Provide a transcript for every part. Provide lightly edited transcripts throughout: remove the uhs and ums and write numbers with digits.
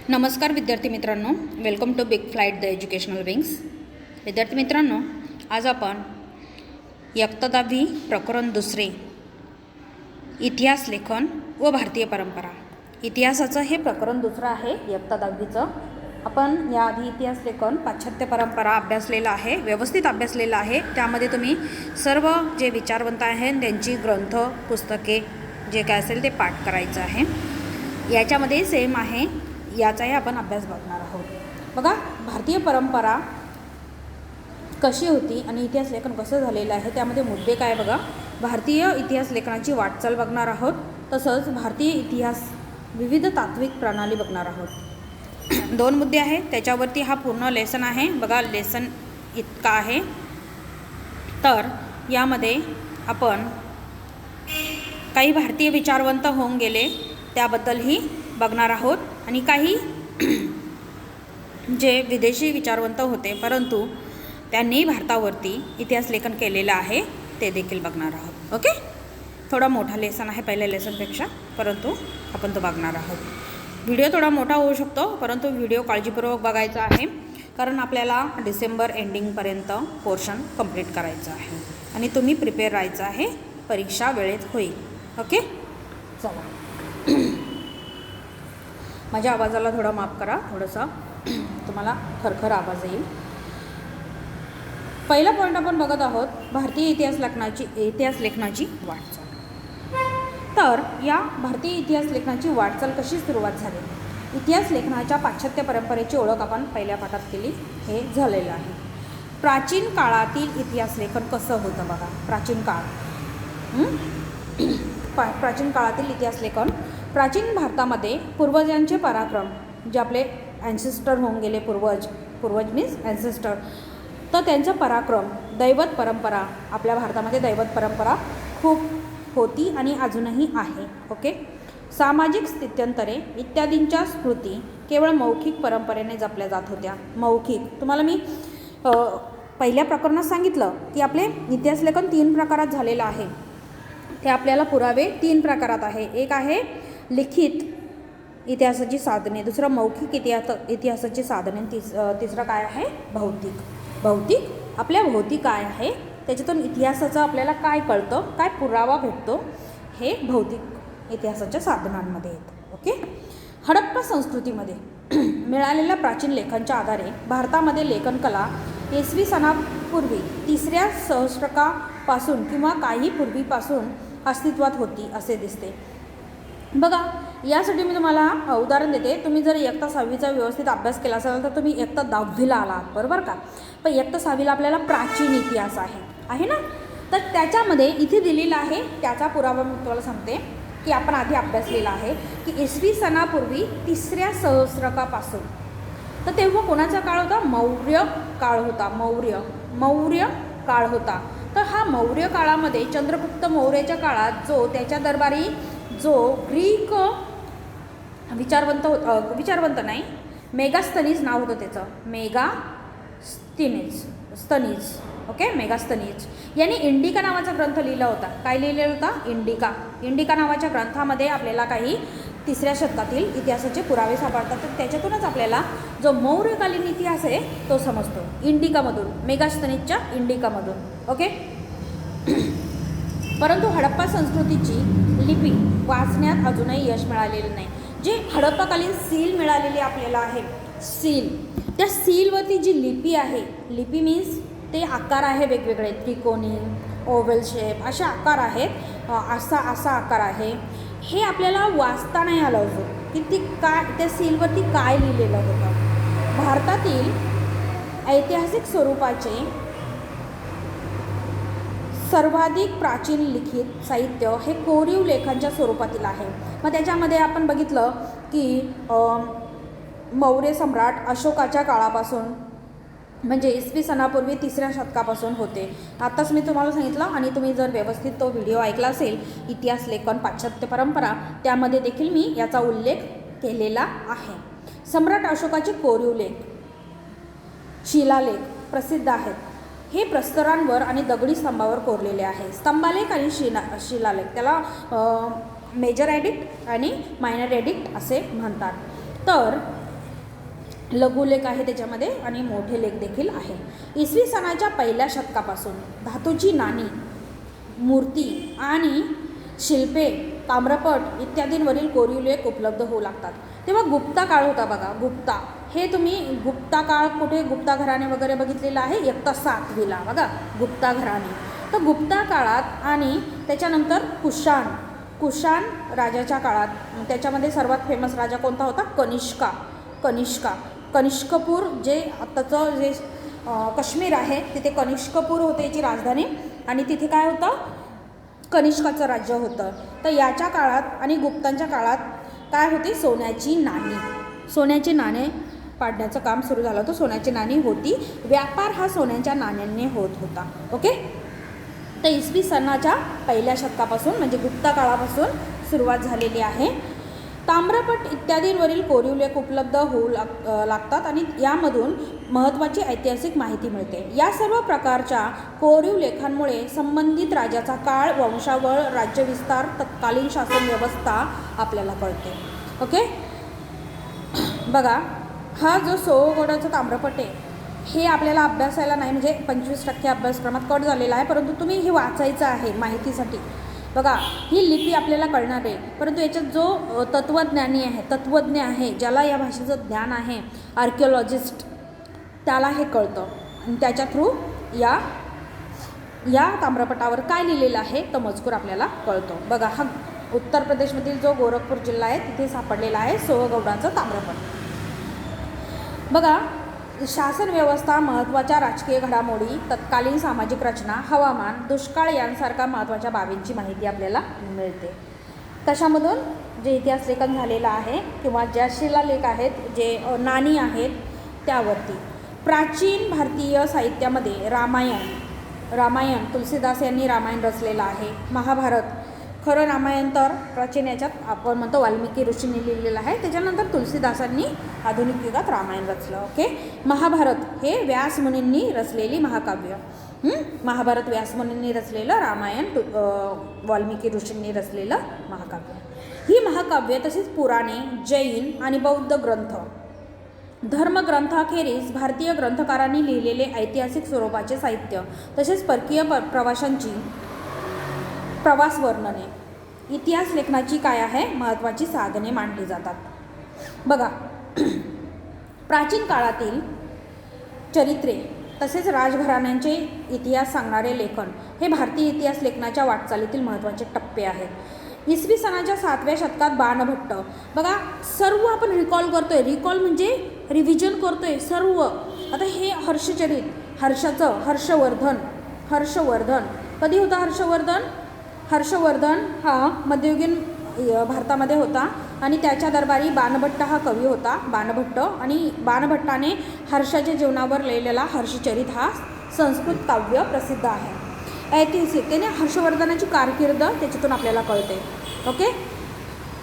नमस्कार विद्यार्थी मित्रांनो, welcome to big flight the educational wings. विद्यार्थी मित्रांनो, आज आपण इयत्ता 10वी प्रकरण 2 इतिहास लेखन व भारतीय परंपरा. इतिहासाचं हे प्रकरण 2 आहे इयत्ता 10वीचं. आपण याआधी इतिहास लेखन पाश्चात्य परंपरा अभ्यासलेला आहे, व्यवस्थित अभ्यासलेला आहे. त्यामध्ये तुम्ही सर्व जे विचारवंत आहेत त्यांची ग्रंथ पुस्तके जे काय असेल ते पाठ करायचं आहे. याच्यामध्ये सेम आहे, याचाही आपण अभ्यास बघणार आहोत. बघा, भारतीय परंपरा कशी होती आणि इतिहास लेखन कसं झालेलं आहे, त्यामध्ये मुद्दे काय बघा. भारतीय इतिहास लेखनाची वाटचाल बघणार आहोत. तसंच भारतीय इतिहास विविध तात्विक प्रणाली बघणार आहोत. 2 मुद्दे आहेत, त्याच्यावरती हा पूर्ण लेसन आहे. बघा, लेसन इतका आहे. तर यामध्ये आपण काही भारतीय विचारवंत होऊन गेले त्याबद्दलही बघणार आहोत आणि काही जे विदेशी विचारवंत होते परंतु त्यांनी भारतावरती इतिहास लेखन केलेलं आहे ते देखील बघणार आहोत. ओके, थोडा मोठा लेसन आहे पहिल्या लेसनपेक्षा, परंतु आपण तो बघणार आहोत. व्हिडिओ थोडा मोठा होऊ शकतो, परंतु व्हिडिओ काळजीपूर्वक बघायचा आहे, कारण आपल्याला डिसेंबर एंडिंगपर्यंत पोर्शन कंप्लीट करायचं आहे आणि तुम्ही प्रिपेअर राहायचं आहे. परीक्षा वेळेत होईल. ओके, चला. माझ्या आवाजाला थोडा माफ करा, थोडंसं तुम्हाला खरखर आवाज येईल. पहिला पॉईंट आपण बघत आहोत, भारतीय इतिहास लेखनाची वाटचाल. तर या भारतीय इतिहास लेखनाची वाटचाल कशी सुरुवात झाली. इतिहास लेखनाच्या पाश्चात्य परंपरेची ओळख आपण पहिल्या पाठात केली, हे झालेलं आहे. प्राचीन काळातील इतिहास लेखन कसं होतं बघा. प्राचीन काळातील इतिहास लेखन. प्राचीन भारतामध्ये पूर्वजांचे पराक्रम, जे आपले ॲन्सेस्टर होऊन गेले, पूर्वज मीन्स ॲन्सेस्टर, तर त्यांचं पराक्रम, दैवत परंपरा, आपल्या भारतामध्ये दैवत परंपरा खूप होती आणि अजूनही आहे. ओके, सामाजिक स्थित्यंतरे इत्यादींच्या स्मृती केवळ मौखिक परंपरेने जपल्या जात होत्या. मौखिक, तुम्हाला मी पहिल्या प्रकरणात सांगितलं की आपले इतिहास लेखन 3 प्रकारात झालेलं आहे. ते आपल्याला पुरावे 3 प्रकारात आहे. एक आहे लिखित इतिहासाची साधने, दुसरं मौखिक इतिहासाची साधने, तिसरं काय आहे भौतिक. आपल्या भोवती काय आहे त्याच्यातून इतिहासाचं आपल्याला काय कळतं, काय पुरावा भेटतो, हे भौतिक इतिहासाच्या साधनांमध्ये येतं. ओके, हडप्पा संस्कृतीमध्ये मिळालेल्या प्राचीन लेखांच्या आधारे भारतामध्ये लेखनकला इसवी सनापूर्वी 3ऱ्या सहस्त्रकापासून किंवा काही पूर्वीपासून अस्तित्वात होती असे दिसते. बघा, यासाठी मी तुम्हाला उदाहरण देते. तुम्ही जर इयत्ता 6वीचा व्यवस्थित अभ्यास केला असेल तर तुम्ही इयत्ता 10वीला आलात, बरोबर का. पण इयत्ता 6वीला आपल्याला प्राचीन इतिहास आहे ना. तर त्याच्यामध्ये इथे दिलेला आहे, त्याचा पुरावा मी तुम्हाला सांगते की आपण आधी अभ्यासलेला आहे की इसवी सनापूर्वी 3ऱ्या सहस्त्रकापासून. तर तेव्हा कोणाचा काळ होता? मौर्य काळ होता. तर हा मौर्य काळामध्ये चंद्रगुप्त मौर्याच्या काळात त्याच्या दरबारी ग्रीक विचारवंत नाही, मेगास्थनीज नाव होतं त्याचं, मेगास्थनीज. ओके, मेगास्थनीज यांनी इंडिका नावाचा ग्रंथ लिहिला होता. काय लिहिलेला होता? इंडिका नावाच्या ग्रंथामध्ये आपल्याला काही 3ऱ्या शतकातील इतिहासाचे पुरावे सापडतात. तर त्याच्यातूनच आपल्याला जो मौर्यकालीन इतिहास आहे तो समजतो, इंडिकामधून, मेगास्थनीजच्या इंडिकामधून. ओके, परंतु हडप्पा संस्कृतीची लिपी वाचण्यात अजूनही यश मिळालेलं नाही. जे हडप्पाकालीन सील मिळालेली आपल्याला आहे, त्या सीलवरती जी लिपी आहे, लिपी मीन्स ते आकार आहे वेगवेगळे, त्रिकोणी, ओव्हल शेप असे आकार आहेत, असा आकार आहे. हे आपल्याला वाचता नाही आलं अजून की ती काय, त्या सीलवरती काय लिहिलेलं होतं. भारतातील ऐतिहासिक स्वरूपाचे सर्वाधिक प्राचीन लिखित साहित्य हे कोरीव लेखांच्या स्वरूपातील आहे. मग त्याच्यामध्ये आपण बघितलं की मौर्य सम्राट अशोकाच्या काळापासून, म्हणजे इसवी सनापूर्वी 3ऱ्या शतकापासून होते. आत्ताच मी तुम्हाला सांगितलं आणि तुम्ही जर व्यवस्थित तो व्हिडिओ ऐकला असेल, इतिहास लेखन पाश्चात्य परंपरा, त्यामध्ये देखील मी याचा उल्लेख केलेला आहे. सम्राट अशोकाचे कोरीव लेख, शिलालेख प्रसिद्ध आहेत. हे प्रस्तरांवर आणि दगडी स्तंभावर कोरलेले आहे. स्तंभालेख आणि शिलालेख, त्याला मेजर एडिक्ट आणि मायनर एडिक्ट असे म्हणतात. तर लघुलेख आहे त्याच्यामध्ये आणि मोठे लेख देखील आहे. इसवी सनाच्या पहिल्या शतकापासून धातूची नाणी, मूर्ती आणि शिल्पे, ताम्रपट इत्यादींवरील कोरीव लेख उपलब्ध होऊ लागतात. तेव्हा गुप्ता काळ होता बघा. गुप्ता हे तुम्ही गुप्ता काळ कुठे गुप्ता घराणे वगैरे बघितलेलं आहे इयत्ता 7वीला बघा गुप्ता घराणे. तर गुप्ता काळात आणि त्याच्यानंतर कुशाण राजाच्या काळात त्याच्यामध्ये सर्वात फेमस राजा कोणता होता? कनिष्कपूर जे आत्ताचं जे काश्मीर आहे तिथे कनिष्कपूर होते याची राजधानी आणि तिथे काय होतं? कनिष्काचं राज्य होतं. तर याच्या काळात आणि गुप्तांच्या काळात काय होती? सोन्याची नाणे पाडण्याचं काम सुरू झालं होतं. सोन्याची नाणी होती. व्यापार हा सोन्याच्या नाण्यांनी होत होता. ओके. तर इसवी सनाच्या पहिल्या शतकापासून म्हणजे गुप्ता काळापासून सुरुवात झालेली आहे. ताम्रपट इत्यादींवरील कोरीव लेख उपलब्ध होऊ लागतात आणि यामधून महत्त्वाची ऐतिहासिक माहिती मिळते. या सर्व प्रकारच्या कोरीव लेखांमुळे संबंधित राजाचा काळ, वंशावळ, राज्यविस्तार, तत्कालीन शासन व्यवस्था आपल्याला कळते. ओके. बघा हा जो सोळगोडाचा ताम्रपट आहे हे आपल्याला अभ्यासायला नाही म्हणजे 25% अभ्यासक्रमात कट झालेला आहे, परंतु तुम्ही हे वाचायचं आहे माहितीसाठी. बघा ही लिपी आपल्याला कळणार आहे, परंतु याच्यात जो तत्त्वज्ञ आहे ज्याला या भाषेचं ज्ञान आहे, आर्किओलॉजिस्ट, त्याला हे कळतं आणि त्याच्या थ्रू या ताम्रपटावर काय लिहिलेलं आहे तो मजकूर आपल्याला कळतो. बघा हा उत्तर प्रदेशमधील जो गोरखपूर जिल्हा आहे तिथे सापडलेला आहे सोळगोडाचं ताम्रपट. बघा शासन व्यवस्था, महत्त्वाच्या राजकीय घडामोडी, तत्कालीन सामाजिक रचना, हवामान, दुष्काळ यांसारख्या महत्त्वाच्या बाबींची माहिती आपल्याला मिळते. कशामधून? जे इतिहास लेखन झालेलं आहे किंवा ज्या शिलालेख आहेत, जे नाणी आहेत त्यावरती. प्राचीन भारतीय साहित्यामध्ये रामायण तुलसीदास यांनी रामायण रचलेलं आहे. महाभारत, खरं रामायण तर प्राचीन याच्यात आपण म्हणतो वाल्मिकी ऋषींनी लिहिलेलं आहे, त्याच्यानंतर तुलसीदासांनी आधुनिक युगात रामायण रचलं. ओके. महाभारत हे व्यासमुनींनी रचलेली महाकाव्य. महाभारत व्यासमुनींनी रचलेलं, रामायण वाल्मिकी ऋषींनी रचलेलं महाकाव्य. ही महाकाव्य तसेच पुराणे, जैन आणि बौद्ध ग्रंथ, धर्मग्रंथाखेरीज भारतीय ग्रंथकारांनी लिहिलेले ऐतिहासिक स्वरूपाचे साहित्य तसेच परकीय प्रवाशांची प्रवास वर्णने, इतिहास लेखनाची काय आहे महत्त्वाची साधने मानली जातात. बघा प्राचीन काळातील चरित्रे तसेच राजघराण्यांचे इतिहास सांगणारे लेखन हे भारतीय इतिहास लेखनाच्या वाटचालीतील महत्त्वाचे टप्पे आहेत. इसवी सनाच्या 7व्या शतकात बाणभट्ट. बघा सर्व आपण रिकॉल म्हणजे रिव्हिजन करतोय सर्व. आता हे हर्षचरित, हर्षवर्धन कधी होता? हर्षवर्धन हा मध्ययुगीन भारतामध्ये होता आणि त्याच्या दरबारी बाणभट्ट हा कवी होता. आणि बाणभट्टाने हर्षाच्या जीवनावर लिहिलेला हर्षचरित हा संस्कृत काव्य प्रसिद्ध आहे. ऐतिहासिक त्याने हर्षवर्धनाची कारकीर्द त्याच्यातून आपल्याला कळते. ओके.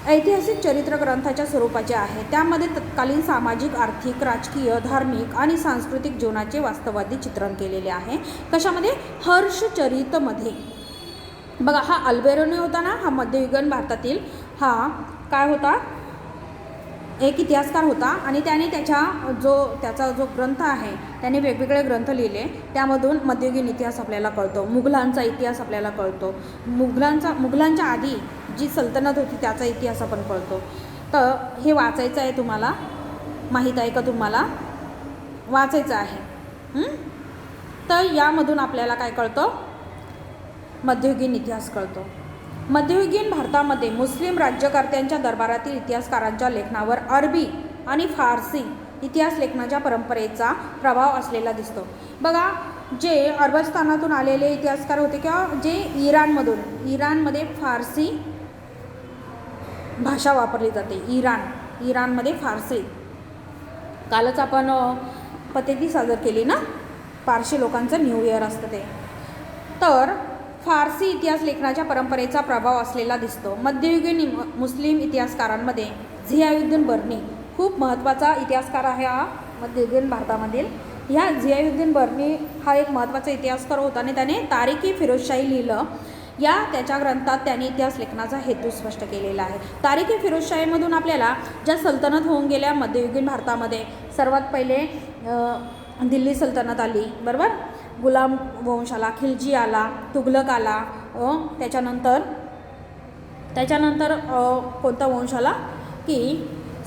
ऐतिहासिक चरित्र ग्रंथाच्या स्वरूपाचे आहे. त्यामध्ये तत्कालीन सामाजिक, आर्थिक, राजकीय, धार्मिक आणि सांस्कृतिक जीवनाचे वास्तववादी चित्रण केलेले आहे. कशामध्ये? हर्षचरितमध्ये. बघा हा अल्बेरोनी होता ना, हा मध्ययुगीन भारतातील हा काय होता? एक इतिहासकार होता आणि त्याने त्याचा जो ग्रंथ आहे त्याने वेगवेगळे ग्रंथ लिहिले. त्यामधून मध्ययुगीन इतिहास आपल्याला कळतो, मुघलांचा इतिहास आपल्याला कळतो, मुघलांच्या आधी जी सल्तनत होती त्याचा इतिहास आपण कळतो. तर हे वाचायचं आहे तुम्हाला. माहीत आहे का तुम्हाला? वाचायचं आहे. तर यामधून आपल्याला काय कळतं? मध्ययुगीन इतिहास कळतो. मध्ययुगीन भारतामध्ये मुस्लिम राज्यकर्त्यांच्या दरबारातील इतिहासकारांच्या लेखनावर अरबी आणि फारसी इतिहास लेखनाच्या परंपरेचा प्रभाव असलेला दिसतो. बघा जे अरबस्थानातून आलेले इतिहासकार होते किंवा जे इराणमध्ये फारसी भाषा वापरली जाते. इराणमध्ये फारसी. कालच आपण पतेती सादर केली ना, पारशी लोकांचं न्यू इयर असतं ते. तर फारसी इतिहास लेखनाच्या परंपरेचा प्रभाव असलेला दिसतो. मध्ययुगीन मुस्लिम इतिहासकारांमध्ये झियाउद्दीन बर्नी खूप महत्त्वाचा इतिहासकार आहे हा मध्ययुगीन भारतामधील. ह्या झियाउद्दीन बर्नी हा एक महत्त्वाचा इतिहासकार होता आणि त्याने तारीख-ए फिरोजशाही लिहिलं. त्याच्या ग्रंथात त्यांनी इतिहास लेखनाचा हेतू स्पष्ट केलेला आहे. तारीख-ए फिरोजशाहीमधून आपल्याला ज्या सल्तनत होऊन गेल्या मध्ययुगीन भारतामध्ये सर्वात पहिले दिल्ली सल्तनत आली, बरोबर. गुलाम वंश आला, खिलजी आला, तुघलक आला, त्याच्यानंतर कोणता वंश आला की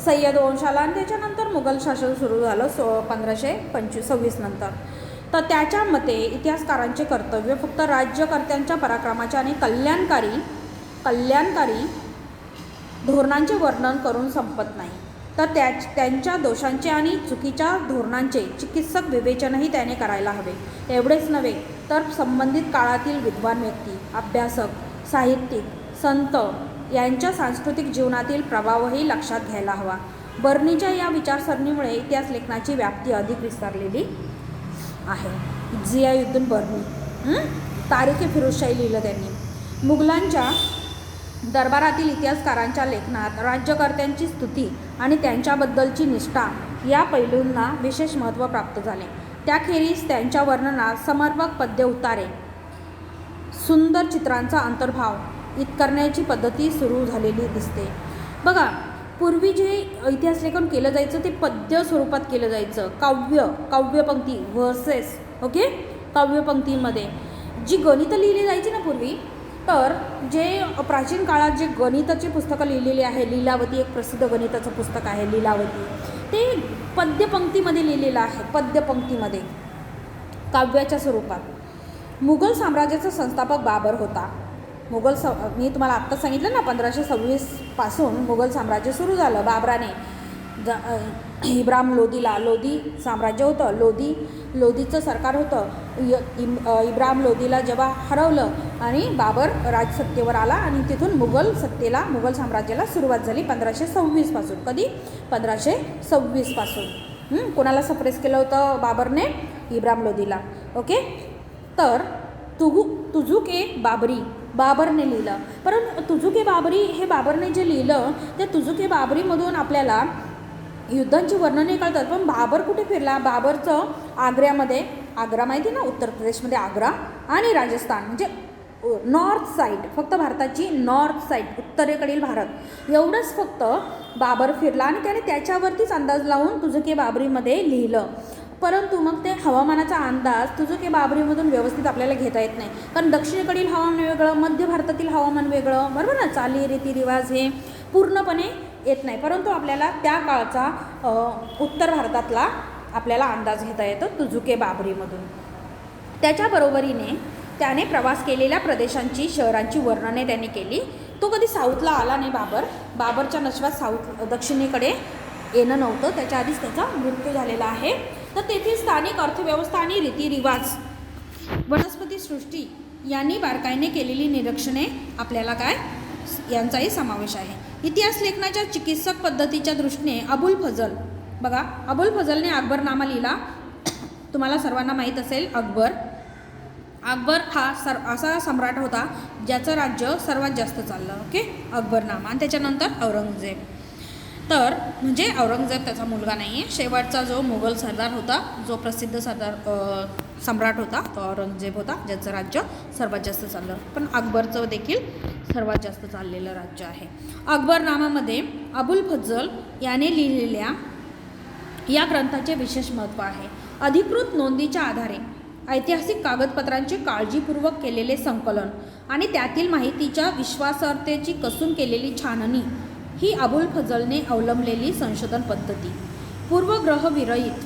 सय्यद वंश आला, आणि त्याच्यानंतर मुघल शासन सुरू झालं 1526 नंतर. तर त्याच्या मते इतिहासकारांचे कर्तव्य फक्त राज्यकर्त्यांच्या पराक्रमाचे आणि कल्याणकारी धोरणांचे वर्णन करून संपत नाही, तर त्यांच्या दोषांचे आणि चुकीच्या धोरणांचे चिकित्सक विवेचनही त्याने करायला हवे. एवढेच नव्हे तर संबंधित काळातील विद्वान व्यक्ती, अभ्यासक, साहित्यिक, संत यांच्या सांस्कृतिक जीवनातील प्रभावही लक्षात घ्यायला हवा. बर्नीच्या या विचारसरणीमुळे इतिहास लेखनाची व्याप्ती अधिक विस्तारलेली आहे. झियाउद्दीन बर्नी, तारीख फिरोजशाही लिहिलं त्यांनी. मुघलांच्या दरबारातील इतिहासकारांच्या लेखनात राज्यकर्त्यांची स्तुती आणि त्यांच्याबद्दलची निष्ठा या पैलूंना विशेष महत्त्व प्राप्त झाले. त्याखेरीज त्यांच्या वर्णनात समर्पक पद्य उतारे, सुंदर चित्रांचा अंतर्भाव करण्याची पद्धती सुरू झालेली दिसते. बघा, पूर्वी जे इतिहासलेखन केलं जायचं ते पद्य स्वरूपात केलं जायचं. काव्यपंक्ती व्हर्सेस, ओके. काव्यपंक्तीमध्ये जी गणितं लिहिली जायची ना पूर्वी, तर जे प्राचीन काळात जे गणिताची पुस्तकं लिहिलेली आहे, लीलावती एक प्रसिद्ध गणिताचं पुस्तक आहे लीलावती, ते पद्यपंक्तीमध्ये लिहिलेलं आहे, पद्यपंक्तीमध्ये काव्याच्या स्वरूपात. मुघल साम्राज्याचा संस्थापक बाबर होता. मी तुम्हाला आत्ताच सांगितलं ना 1526 पासून मुघल साम्राज्य सुरू झालं. बाबराने इब्राहिम लोधी साम्राज्य होतं, लोधीचं सरकार होतं. इब्राहिम लोधीला जेव्हा हरवलं आणि बाबर राजसत्तेवर आला आणि तिथून मुघल साम्राज्याला सुरुवात झाली 1526 पासून. कधी? 1526 पासून. कोणाला सप्रेस केलं होतं बाबरने? इब्राहिम लोधीला, ओके. तर तुझुके बाबरी बाबरने लिहिलं. परंतु तुझुके बाबरी हे बाबरने जे लिहिलं ते तुझुके बाबरीमधून आपल्याला युद्धांची वर्णने कळतात. पण बाबर कुठे फिरला? बाबरचं आग्रा माहिती ना, उत्तर प्रदेशमध्ये आग्रा आणि राजस्थान म्हणजे नॉर्थ साईड, फक्त भारताची नॉर्थ साईड, उत्तरेकडील भारत एवढंच फक्त बाबर फिरला आणि त्याने त्याच्यावरतीच अंदाज लावून तुझुके बाबरीमध्ये लिहिलं. परंतु मग ते हवामानाचा अंदाज तुझुके बाबरीमधून व्यवस्थित आपल्याला घेता येत नाही, कारण दक्षिणेकडील हवामान वेगळं, मध्य भारतातील हवामान वेगळं, बरोबर ना. चाली रीतिरिवाज हे पूर्णपणे येत नाही, परंतु आपल्याला त्या काळचा उत्तर भारतातला आपल्याला अंदाज घेता येतो तुझुके बाबरीमधून. त्याच्याबरोबरीने त्याने प्रवास केलेल्या प्रदेशांची, शहरांची वर्णने त्यांनी केली. तो कधी साऊथला आला नाही बाबरच्या नशिबात दक्षिणेकडे येणं नव्हतं, त्याच्या आधीच त्याचा मृत्यू झालेला आहे. तर तेथील स्थानिक अर्थव्यवस्था आणि रीतिरिवाज, वनस्पती सृष्टी यांनी बारकाईने केलेली निरीक्षणे आपल्याला यांचाही समावेश आहे. इतिहास लेखनाच्या चिकित्सक पद्धतीच्या दृष्टीने अबुल फजलने अकबरनामा लिहिला. तुम्हाला सर्वांना माहीत असेल अकबर हा असा सम्राट होता ज्याचं राज्य सर्वात जास्त चाललं, ओके. अकबरनामा. आणि त्याच्यानंतर औरंगजेब. तर म्हणजे औरंगजेब त्याचा मुलगा नाही आहे. शेवटचा जो मुघल सरदार होता, जो प्रसिद्ध सम्राट होता तो औरंगजेब होता, ज्याचं राज्य सर्वात जास्त चाललं. पण अकबरचं देखील सर्वात जास्त चाललेलं राज्य आहे. अकबरनामामध्ये अबुल फजल याने लिहिलेल्या या ग्रंथाचे विशेष महत्त्व आहे. अधिकृत नोंदीच्या आधारे ऐतिहासिक कागदपत्रांचे काळजीपूर्वक केलेले संकलन आणि त्यातील माहितीच्या विश्वासार्हतेची कसून केलेली छाननी ही अबुल फजलने अवलंबलेली संशोधन पद्धती. पूर्वग्रहविरहित,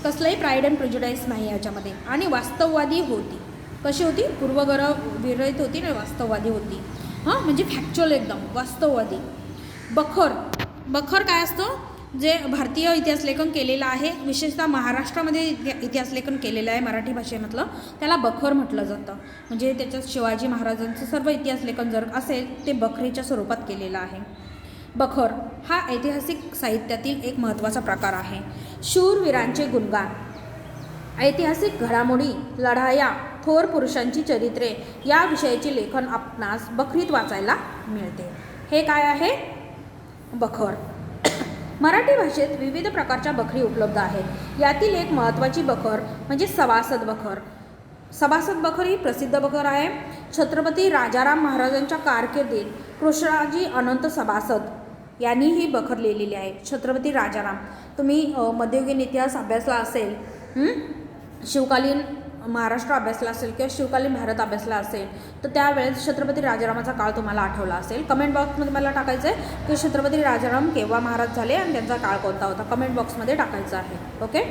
कसलंही प्राईड अँड प्रेजुडाईस नाही याच्यामध्ये, आणि वास्तववादी होती. कशी होती? पूर्वग्रहविरहित होती आणि वास्तववादी होती. म्हणजे फॅक्च्युअल, एकदम वास्तववादी. बखर काय असतं? जे भारतीय इतिहासलेखन केलेलं आहे, विशेषतः महाराष्ट्रामध्ये इतिहासलेखन केलेलं आहे मराठी भाषेमधलं, त्याला बखर म्हटलं जातं. म्हणजे त्याच्यात शिवाजी महाराजांचं सर्व इतिहासलेखन जर असेल ते बखरीच्या स्वरूपात केलेलं आहे. बखर हा ऐतिहासिक साहित्यातील एक महत्त्वाचा प्रकार आहे. शूरवीरांचे गुणगान, ऐतिहासिक घडामोडी, लढाया, थोर पुरुषांची चरित्रे या विषयाचे लेखन आपणास बखरीत वाचायला मिळते. हे काय आहे? बखर. मराठी भाषेत विविध प्रकारच्या बखरी उपलब्ध आहेत. यातील एक महत्त्वाची बखर म्हणजे सभासद बखर. सभासद बखर ही प्रसिद्ध बखर आहे. छत्रपती राजाराम महाराजांच्या कारकिर्दीत कृष्णाजी अनंत सभासद यांनी ही बखर लिहिलेली आहे. छत्रपती राजाराम, तुम्ही मध्ययुगीन इतिहास अभ्यासला असेल, शिवकालीन महाराष्ट्र अभ्यासला असेल किंवा शिवकालीन भारत अभ्यासला असेल, तर त्यावेळेस छत्रपती राजारामाचा काळ तुम्हाला आठवला असेल. कमेंट बॉक्समध्ये मला टाकायचं आहे की छत्रपती राजाराम केव्हा महाराज झाले आणि त्यांचा काळ कोणता होता. कमेंट बॉक्समध्ये टाकायचं आहे. ओके.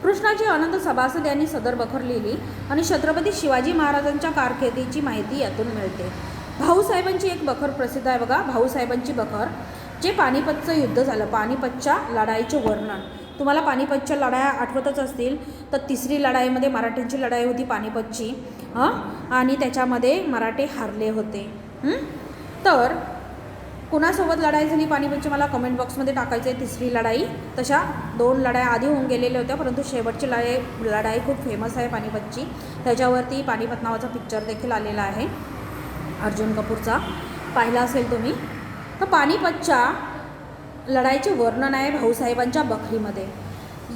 कृष्णाजी अनंत सभासद यांनी सदर बखर लिहिली आणि छत्रपती शिवाजी महाराजांच्या कारकिर्दीची माहिती यातून मिळते. भाऊसाहेबांची एक बखर प्रसिद्ध आहे बघा, भाऊसाहेबांची बखर, जे पानिपतचं युद्ध झालं, पानिपतच्या लढाईचे वर्णन. तुम्हाला पानिपतच्या लढाया आठवतच असतील. तर तिसरी लढाईमध्ये मराठ्यांची लढाई होती पानिपतची, आणि त्याच्यामध्ये मराठे हारले होते. तर कुणासोबत लढाई झाली पानिपतची मला कमेंट बॉक्समध्ये टाकायचं आहे. तिसरी लढाई, तशा 2 लढाया आधी होऊन गेलेल्या होत्या, परंतु शेवटची लढाई खूप फेमस आहे पानिपतची. त्याच्यावरती पानिपत नावाचा पिक्चर देखील आलेला आहे अर्जुन कपूरचा, पाहिला असेल तुम्ही. तर पानिपतच्या लढाईचे वर्णन आहे भाऊसाहेबांच्या बखरीमध्ये.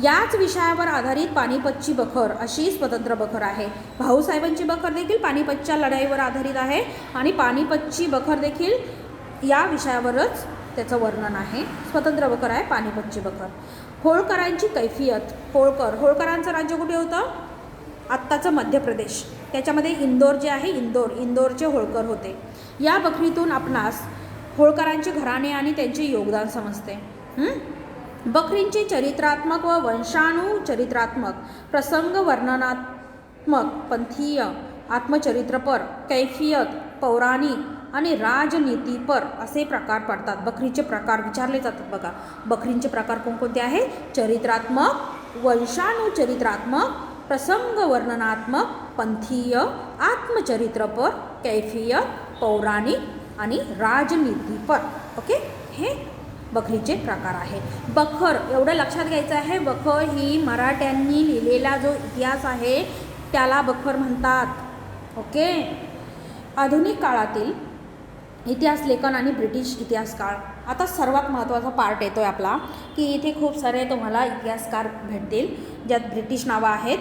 याच विषयावर आधारित पानिपतची बखर अशी स्वतंत्र बखर आहे. भाऊसाहेबांची बखर देखील पानिपतच्या लढाईवर आधारित आहे आणि पानिपतची बखर देखील या विषयावरच त्याचं वर्णन आहे. स्वतंत्र बखर आहे पानिपतची बखर. होळकरांची कैफियत. होळकरांचं राज्य कुठे होतं? आत्ताचं मध्य प्रदेश. त्याच्यामध्ये इंदोर जे आहे, इंदोरचे होळकर होते. या बखरीतून आपणास होळकरांचे घराणे आणि त्यांचे योगदान समजते. बखरींचे चरित्रात्मक व वंशाणुचरित्रात्मक, प्रसंग वर्णनात्मक, पंथीय, आत्मचरित्रपर, कैफियत, पौराणिक आणि राजनीतीपर असे प्रकार पडतात. बखरीचे प्रकार विचारले जातात बघा. बखरींचे प्रकार कोणकोणते आहेत? चरित्रात्मक, वंशाणुचरित्रात्मक, प्रसंग वर्णनात्मक, पंथीय, आत्मचरित्रपर, कैफियत, पौराणिक आणि राजनीतीपर. ओके, हे बखरीचे प्रकार आहे. बखर एवढं लक्षात घ्यायचं आहे, बखर ही मराठ्यांनी लिहिलेला जो इतिहास आहे त्याला बखर म्हणतात. ओके. आधुनिक काळातील इतिहास लेखन आणि ब्रिटिश इतिहास काळ. आता सर्वात महत्त्वाचा पार्ट येतो आहे आपला, की इथे खूप सारे तुम्हाला इतिहासकार भेटतील ज्यात ब्रिटिश नावं आहेत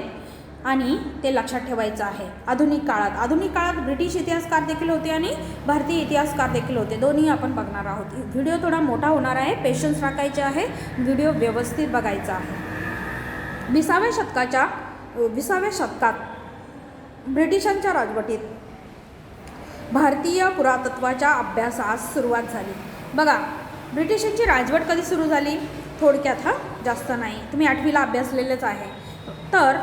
आणि ते लक्षात ठेवायचं आहे. आधुनिक काळात ब्रिटिश इतिहासकार देखील होते आणि भारतीय इतिहासकार देखील होते. दोन्ही आपण बघणार आहोत. व्हिडिओ थोडा मोठा होणार आहे, पेशन्स राखायचे आहे, व्हिडिओ व्यवस्थित बघायचा आहे. 20व्या शतकात ब्रिटिशांच्या राजवटीत भारतीय पुरातत्वाच्या अभ्यासास सुरुवात झाली. बघा, ब्रिटिशांची राजवट कधी सुरू झाली? थोडक्यात, जास्त नाही, तुम्ही 8वीला अभ्यासलेलंच आहे. तर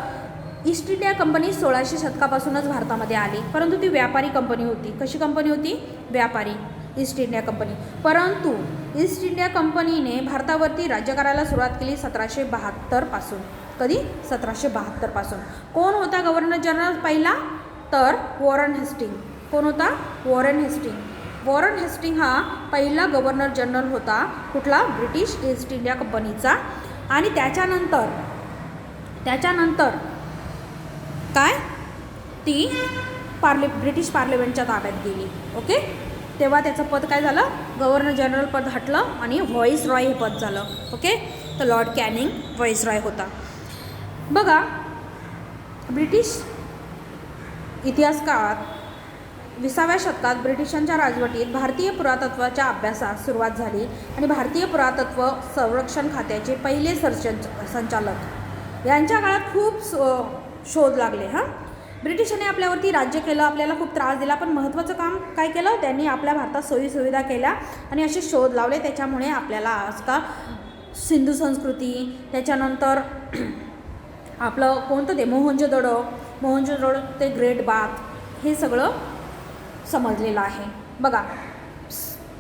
ईस्ट इंडिया कंपनी 1600 शतकापासूनच भारतामध्ये आली, परंतु ती व्यापारी कंपनी होती. कशी कंपनी होती? व्यापारी, ईस्ट इंडिया कंपनी. परंतु ईस्ट इंडिया कंपनीने भारतावरती राज्य करायला सुरुवात केली 1772 पासून. कधी? 1772 पासून. कोण होता गव्हर्नर जनरल पहिला? तर वॉरेन हेस्टिंग. कोण होता? Warren Hasting. वॉरेन हेस्टिंग हा पहिला गव्हर्नर जनरल होता. कुठला? ब्रिटिश ईस्ट इंडिया कंपनीचा. आणि त्याच्यानंतर काय? ती ब्रिटिश पार्लिमेंटच्या ताब्यात गेली. ओके. तेव्हा त्याचं पद काय झालं? गव्हर्नर जनरल पद हटलं आणि व्हॉइसरॉय हे पद झालं. ओके. तर लॉर्ड कॅनिंग व्हॉइसरॉय होता. बघा, ब्रिटिश इतिहास काळात 20व्या शतकात ब्रिटिशांच्या राजवटीत भारतीय पुरातत्वाच्या अभ्यासास सुरुवात झाली आणि भारतीय पुरातत्व संरक्षण खात्याचे पहिले संचालक यांच्या काळात खूप शोध लागले. ब्रिटिशांनी आपल्यावरती राज्य केलं, आपल्याला खूप त्रास दिला, पण महत्त्वाचं काम काय केलं? त्यांनी आपल्या भारतात सोयीसुविधा केल्या आणि असे शोध लावले. त्याच्यामुळे आपल्याला आज का सिंधू संस्कृती, त्याच्यानंतर आपलं कोणतं ते मोहनजोदडो ते ग्रेट बाथ, हे सगळं समजलेलं आहे. बघा,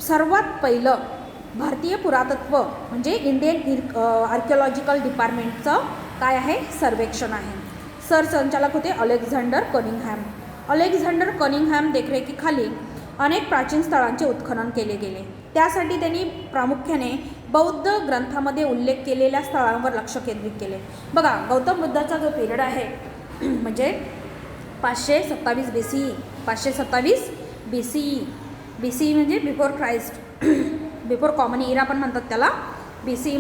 सर्वात पहिलं भारतीय पुरातत्व म्हणजे इंडियन आर्किओलॉजिकल डिपार्टमेंटचं काय आहे? सर्वेक्षण आहे. सरसंचालक होते अलेक्झांडर कनिंगहॅम देखरेखीखाली अनेक प्राचीन स्थळांचे उत्खनन केले गेले. त्यासाठी त्यांनी प्रामुख्याने बौद्ध ग्रंथामध्ये उल्लेख केलेल्या स्थळांवर लक्ष केंद्रित केले. बघा, गौतम बुद्धाचा जो पिरियड आहे म्हणजे 527 BCE, 527 BCE म्हणजे बिफोर क्राइस्ट, बिफोर कॉमन इरा पण म्हणतात त्याला. BCE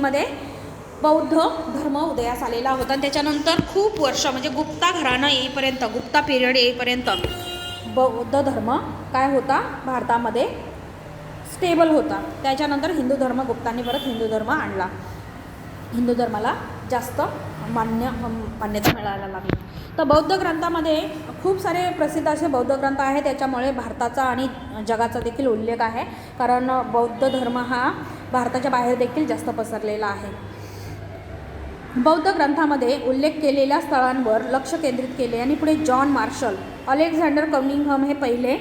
बौद्ध धर्म उदयास आलेला होता. आणि त्याच्यानंतर खूप वर्ष म्हणजे गुप्ता घराणं येईपर्यंत, गुप्ता पिरियड येईपर्यंत बौद्ध धर्म काय होता? भारतामध्ये स्टेबल होता. त्याच्यानंतर हिंदू धर्म गुप्तांनी परत हिंदू धर्म आणला. हिंदू धर्माला जास्त मान्यता मिळायला लागली. तर बौद्ध ग्रंथामध्ये खूप सारे प्रसिद्ध असे बौद्ध ग्रंथ आहेत. त्याच्यामुळे भारताचा आणि जगाचा देखील उल्लेख आहे, कारण बौद्ध धर्म हा भारताच्या बाहेर देखील जास्त पसरलेला आहे. बौद्ध ग्रंथामध्ये उल्लेख केलेल्या स्थळांवर लक्ष केंद्रित केले आणि पुढे जॉन मार्शल, अलेक्झांडर कनिंघम हे पहिले,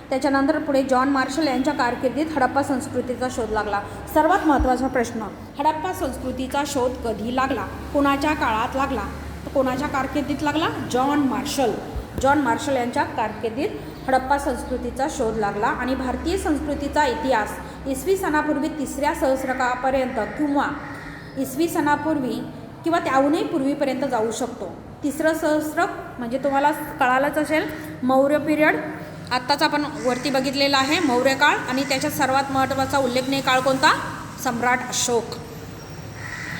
त्याच्यानंतर पुढे जॉन मार्शल यांच्या कारकिर्दीत हडप्पा संस्कृतीचा शोध लागला. सर्वात महत्त्वाचा प्रश्न, हडप्पा संस्कृतीचा शोध कधी लागला, कोणाच्या काळात लागला? तर कोणाच्या कारकिर्दीत लागला? John Marshall. जॉन मार्शल यांच्या कारकिर्दीत हडप्पा संस्कृतीचा शोध लागला. आणि भारतीय संस्कृतीचा इतिहास इसवी सनापूर्वी 3ऱ्या सहस्त्रकापर्यंत किंवा इसवी सनापूर्वी किंवा त्याहूनही पूर्वीपर्यंत जाऊ शकतो. 3रं सहस्त्र म्हणजे तुम्हाला कळालंच असेल, मौर्य पिरियड आत्ताच आपण वरती बघितलेला आहे, मौर्य काळ. आणि त्याच्यात सर्वात महत्त्वाचा उल्लेखनीय काळ कोणता? सम्राट अशोक.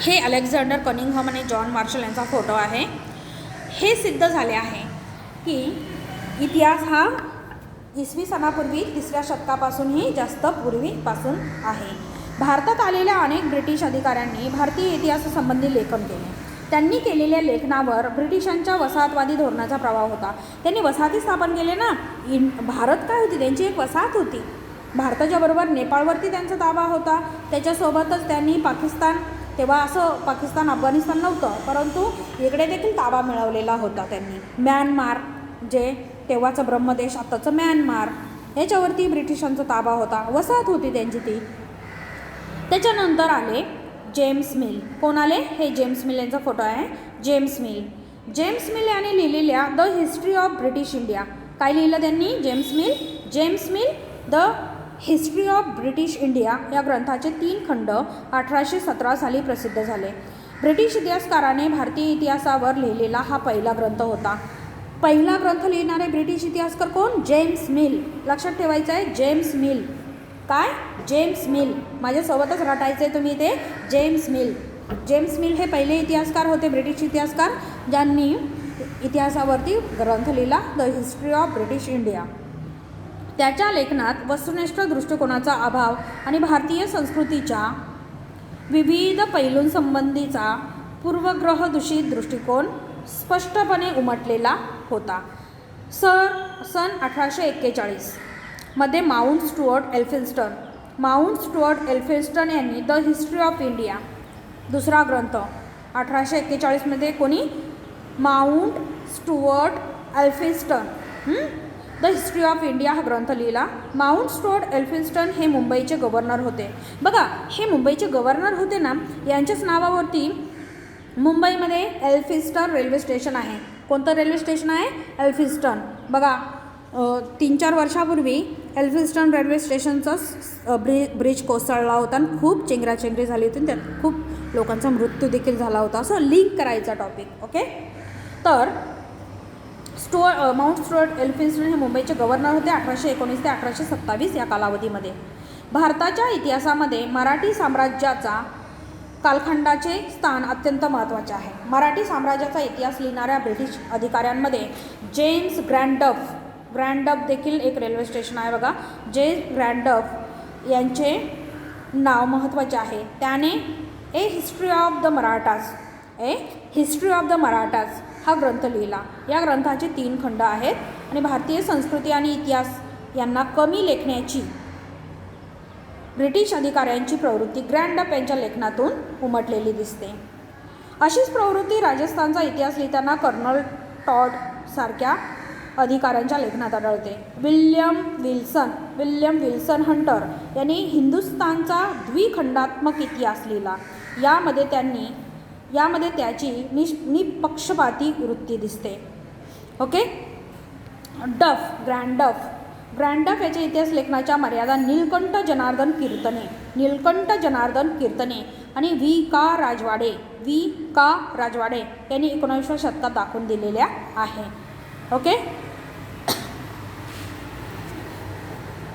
हे अलेक्झांडर कनिंघम आणि जॉन मार्शल यांचा फोटो आहे. हे सिद्ध झाले आहे की इतिहास हा इसवी सनापूर्वी 3ऱ्या शतकापासूनही जास्त पूर्वीपासून आहे. भारतात आलेल्या अनेक ब्रिटिश अधिकाऱ्यांनी भारतीय इतिहासासंबंधी लेखन केले. त्यांनी केलेल्या लेखनावर ब्रिटिशांच्या वसाहतवादी धोरणाचा प्रभाव होता. त्यांनी वसाहती स्थापन केले ना. भारत काय होती? त्यांची एक वसाहत होती. भारताच्या बरोबर नेपाळवरती त्यांचा ताबा होता. त्याच्यासोबतच त्यांनी पाकिस्तान, तेव्हा असं पाकिस्तान अफगाणिस्तान नव्हतं, परंतु इकडे देखील ताबा मिळवलेला होता त्यांनी. म्यानमार, जे तेव्हाचं ब्रह्मदेश आत्ताचं म्यानमार, याच्यावरती ब्रिटिशांचा ताबा होता, वसाहत होती त्यांची ती. त्याच्यानंतर आले जेम्स मिल. कोण आले? हे जेम्स मिल यांचा फोटो आहे. James mill. जेम्स मिल यांनी लिहिलेल्या the history of British India. काय लिहिलं त्यांनी? James mill. James mill the history of British India या ग्रंथाचे 3 खंड 1817 साली प्रसिद्ध झाले. ब्रिटिश इतिहासकाराने भारतीय इतिहासावर लिहिलेला हा पहिला ग्रंथ होता. पहिला ग्रंथ लिहिणारे ब्रिटिश इतिहासकार कोण? James Mill. लक्षात ठेवायचं आहे, जेम्स मिल. काय? James Mill. माझ्यासोबतच रटायचं आहे तुम्ही ते, जेम्स मिल. जेम्स मिल हे पहिले इतिहासकार होते, ब्रिटिश इतिहासकार, ज्यांनी इतिहासावरती ग्रंथ लिहिला, the history of British India. त्याच्या लेखनात वस्तुनिष्ठ दृष्टिकोनाचा अभाव आणि भारतीय संस्कृतीच्या विविध पैलूंसंबंधीचा पूर्वग्रहदूषित दृष्टिकोन स्पष्टपणे उमटलेला होता. सन 1841 मध्ये माउंट स्टुअर्ट एल्फिन्स्टन यांनी द हिस्ट्री ऑफ इंडिया, दुसरा ग्रंथ 1841 कोणी? Mount Stuart Elphinstone, the history of India हा ग्रंथ लिहिला. माउंट स्टुअर्ट एल्फिन्स्टन हे मुंबईचे गव्हर्नर होते. बघा, हे मुंबईचे गव्हर्नर होते ना, यांच्याच नावावरती मुंबईमध्ये एल्फिन्स्टन रेल्वे स्टेशन आहे. कोणतं रेल्वे स्टेशन आहे? एल्फिन्स्टन. बघा, 3-4 वर्षापूर्वी एल्फिन्स्टन रेल्वे स्टेशनचा ब्रिज कोसळला होता आणि खूप चेंगराचेंगरी झाली होती. त्यात खूप लोकांचा मृत्यू देखील झाला होता. असं लिंक करायचा टॉपिक. ओके. तर माउंट स्टुअर्ट एल्फिन्स्टन हे मुंबईचे गव्हर्नर होते 1819 ते 1827 या कालावधीमध्ये. भारताच्या इतिहासामध्ये मराठी साम्राज्याचा कालखंडाचे स्थान अत्यंत महत्त्वाचे आहे. मराठी साम्राज्याचा इतिहास लिहिणाऱ्या ब्रिटिश अधिकाऱ्यांमध्ये जेम्स ग्रँडफ देखील एक रेल्वे स्टेशन आहे बघा. जेम्स ग्रँडफ यांचे नाव महत्त्वाचे आहे. त्याने हिस्ट्री ऑफ द मराठाज हा ग्रंथ लिहिला. या ग्रंथाचे 3 खंड आहेत आणि भारतीय संस्कृती आणि इतिहास यांना कमी लेखण्याची ब्रिटिश अधिकाऱ्यांची प्रवृत्ती ग्रँडफ यांच्या लेखनातून उमटलेली दिसते. अशीच प्रवृत्ती राजस्थानचा इतिहास लिहिताना कर्नल टॉड सारख्या अधिकाऱ्यांच्या लेखनात आढळते. विल्यम विल्सन हंटर यांनी हिंदुस्थानचा द्विखंडात्मक इतिहास लिहिला. यामध्ये त्याची निपक्षपाती वृत्ती दिसते. ओके. ग्रँडफ याच्या इतिहास लेखनाच्या मर्यादा नीलकंठ जनार्दन कीर्तने आणि व्ही का राजवाडे यांनी 19व्या शतकात दाखवून दिलेल्या आहे. ओके.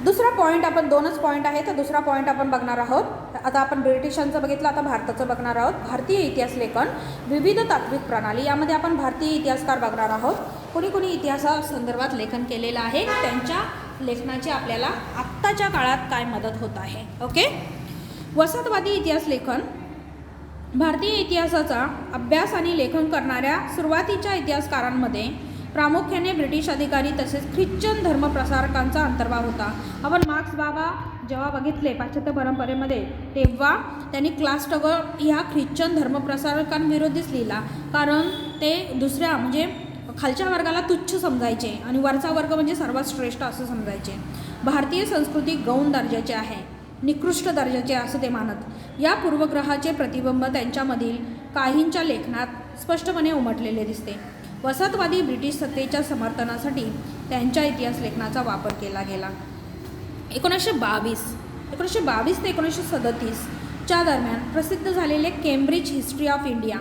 दुसरा पॉईंट, आपण 2च पॉईंट आहे, तर दुसरा पॉईंट आपण बघणार आहोत. आता आपण ब्रिटिशांचं बघितलं, आता भारताचं बघणार आहोत. भारतीय इतिहास लेखन, विविध तात्विक प्रणाली, यामध्ये आपण भारतीय इतिहासकार बघणार आहोत. कोणी इतिहासासंदर्भात लेखन केलेलं आहे, त्यांच्या लेखनाची आपल्याला आत्ताच्या काळात काय मदत होत आहे. ओके. वसाहतवादी इतिहास लेखन भारतीय इतिहासाचा अभ्यास आणि लेखन करणाऱ्या सुरुवातीच्या इतिहासकारांमध्ये प्रामुख्याने ब्रिटिश अधिकारी तसेच ख्रिश्चन धर्मप्रसारकांचा अंतर्भाव होता. आपण मार्क्स बाबा जेव्हा बघितले पाश्चात्य परंपरेमध्ये तेव्हा त्यांनी क्लास स्ट्रगल ह्या ख्रिश्चन धर्मप्रसारकांविरोधीच लिहिला, कारण ते दुसऱ्या म्हणजे खालच्या वर्गाला तुच्छ समजायचे आणि वरचा वर्ग म्हणजे सर्वात श्रेष्ठ असं समजायचे. भारतीय संस्कृती गौण दर्जाची आहे, निकृष्ट दर्जाचे असं ते मानत. या पूर्वग्रहाचे प्रतिबिंब त्यांच्यामधील काहींच्या लेखनात स्पष्टपणे उमटलेले दिसते. वसाहतवादी ब्रिटिश सत्तेच्या समर्थनासाठी त्यांच्या इतिहास लेखनाचा वापर केला गेला. 1922 ते 1937च्या दरम्यान प्रसिद्ध झालेले Cambridge history of India.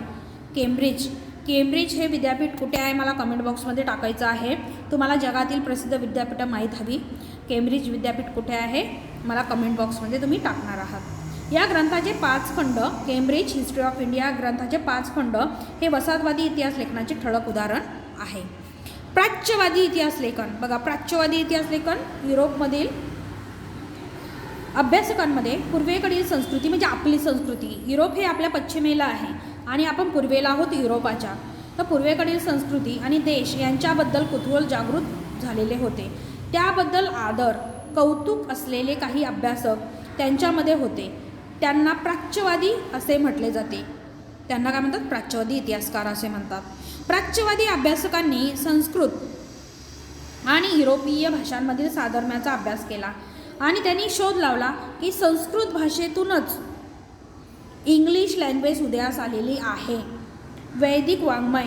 Cambridge हे विद्यापीठ कुठे आहे मला कमेंट बॉक्समध्ये टाकायचं आहे. तुम्हाला जगातील प्रसिद्ध विद्यापीठं माहीत हवी. केम्ब्रिज विद्यापीठ कुठे आहे मला कमेंट बॉक्समध्ये तुम्ही टाकणार आहात. या ग्रंथाचे 5 खंड, केम्ब्रिज हिस्ट्री ऑफ इंडिया ग्रंथाचे 5 खंड हे वसाहतवादी इतिहास लेखनाचे ठळक उदाहरण आहे. प्राच्यवादी इतिहास लेखन बघा. प्राच्यवादी इतिहास लेखन युरोपमधील अभ्यासकांमध्ये पूर्वेकडील संस्कृती म्हणजे आपली संस्कृती, युरोप हे आपल्या पश्चिमेला आहे आणि आपण पूर्वेला आहोत युरोपाच्या, तर पूर्वेकडील संस्कृती आणि देश यांच्याबद्दल कुतूहल जागृत झालेले होते. त्याबद्दल आदर कौतुक असलेले काही अभ्यासक त्यांच्यामध्ये होते. त्यांना प्राच्यवादी असे म्हटले जाते. त्यांना काय म्हणतात? प्राच्यवादी इतिहासकार असे म्हणतात. प्राच्यवादी अभ्यासकांनी संस्कृत आणि युरोपीय भाषांमधील साधर्म्याचा अभ्यास केला आणि त्यांनी शोध लावला की संस्कृत भाषेतूनच इंग्लिश लँग्वेज उदयास आलेली आहे. वैदिक वाङ्मय,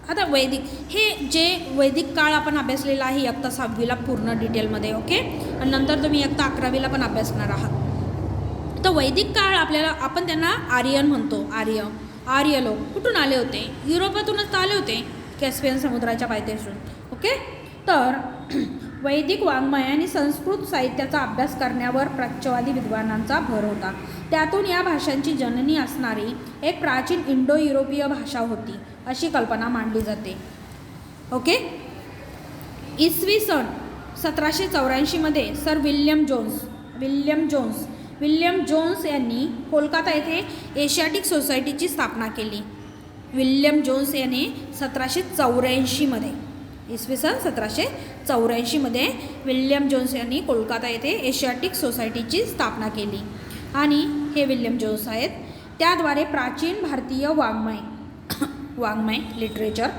आता वैदिक हे जे वैदिक काळ आपण अभ्यासलेला आहे इयत्ता 6वीला पूर्ण डिटेलमध्ये. ओके. आणि नंतर तुम्ही इयत्ता 11वीला पण अभ्यासणार आहात. तर वैदिक काळ आपल्याला आपण त्यांना आर्यन म्हणतो. आर्य लोक कुठून आले होते? युरोपातूनच तर आले होते, कॅस्पियन समुद्राच्या पायथ्यापासून. ओके. तर वैदिक वाङ्मय आणि संस्कृत साहित्याचा अभ्यास करण्यावर प्राच्यवादी विद्वानांचा भर होता. त्यातून या भाषांची जननी असणारी एक प्राचीन इंडो युरोपीय भाषा होती अशी कल्पना मांडली जाते. ओके. इसवी सन 1784मध्ये सर विल्यम जोन्स यांनी कोलकाता येथे एशियाटिक सोसायटीची स्थापना केली. विल्यम जोन्स यांनी 1784मध्ये इसवी सन 1784मध्ये विल्यम जोन्स यांनी कोलकाता येथे एशियाटिक सोसायटीची स्थापना केली आणि हे विल्यम जोन्स आहेत. त्याद्वारे प्राचीन भारतीय वाङ्मय लिटरेचर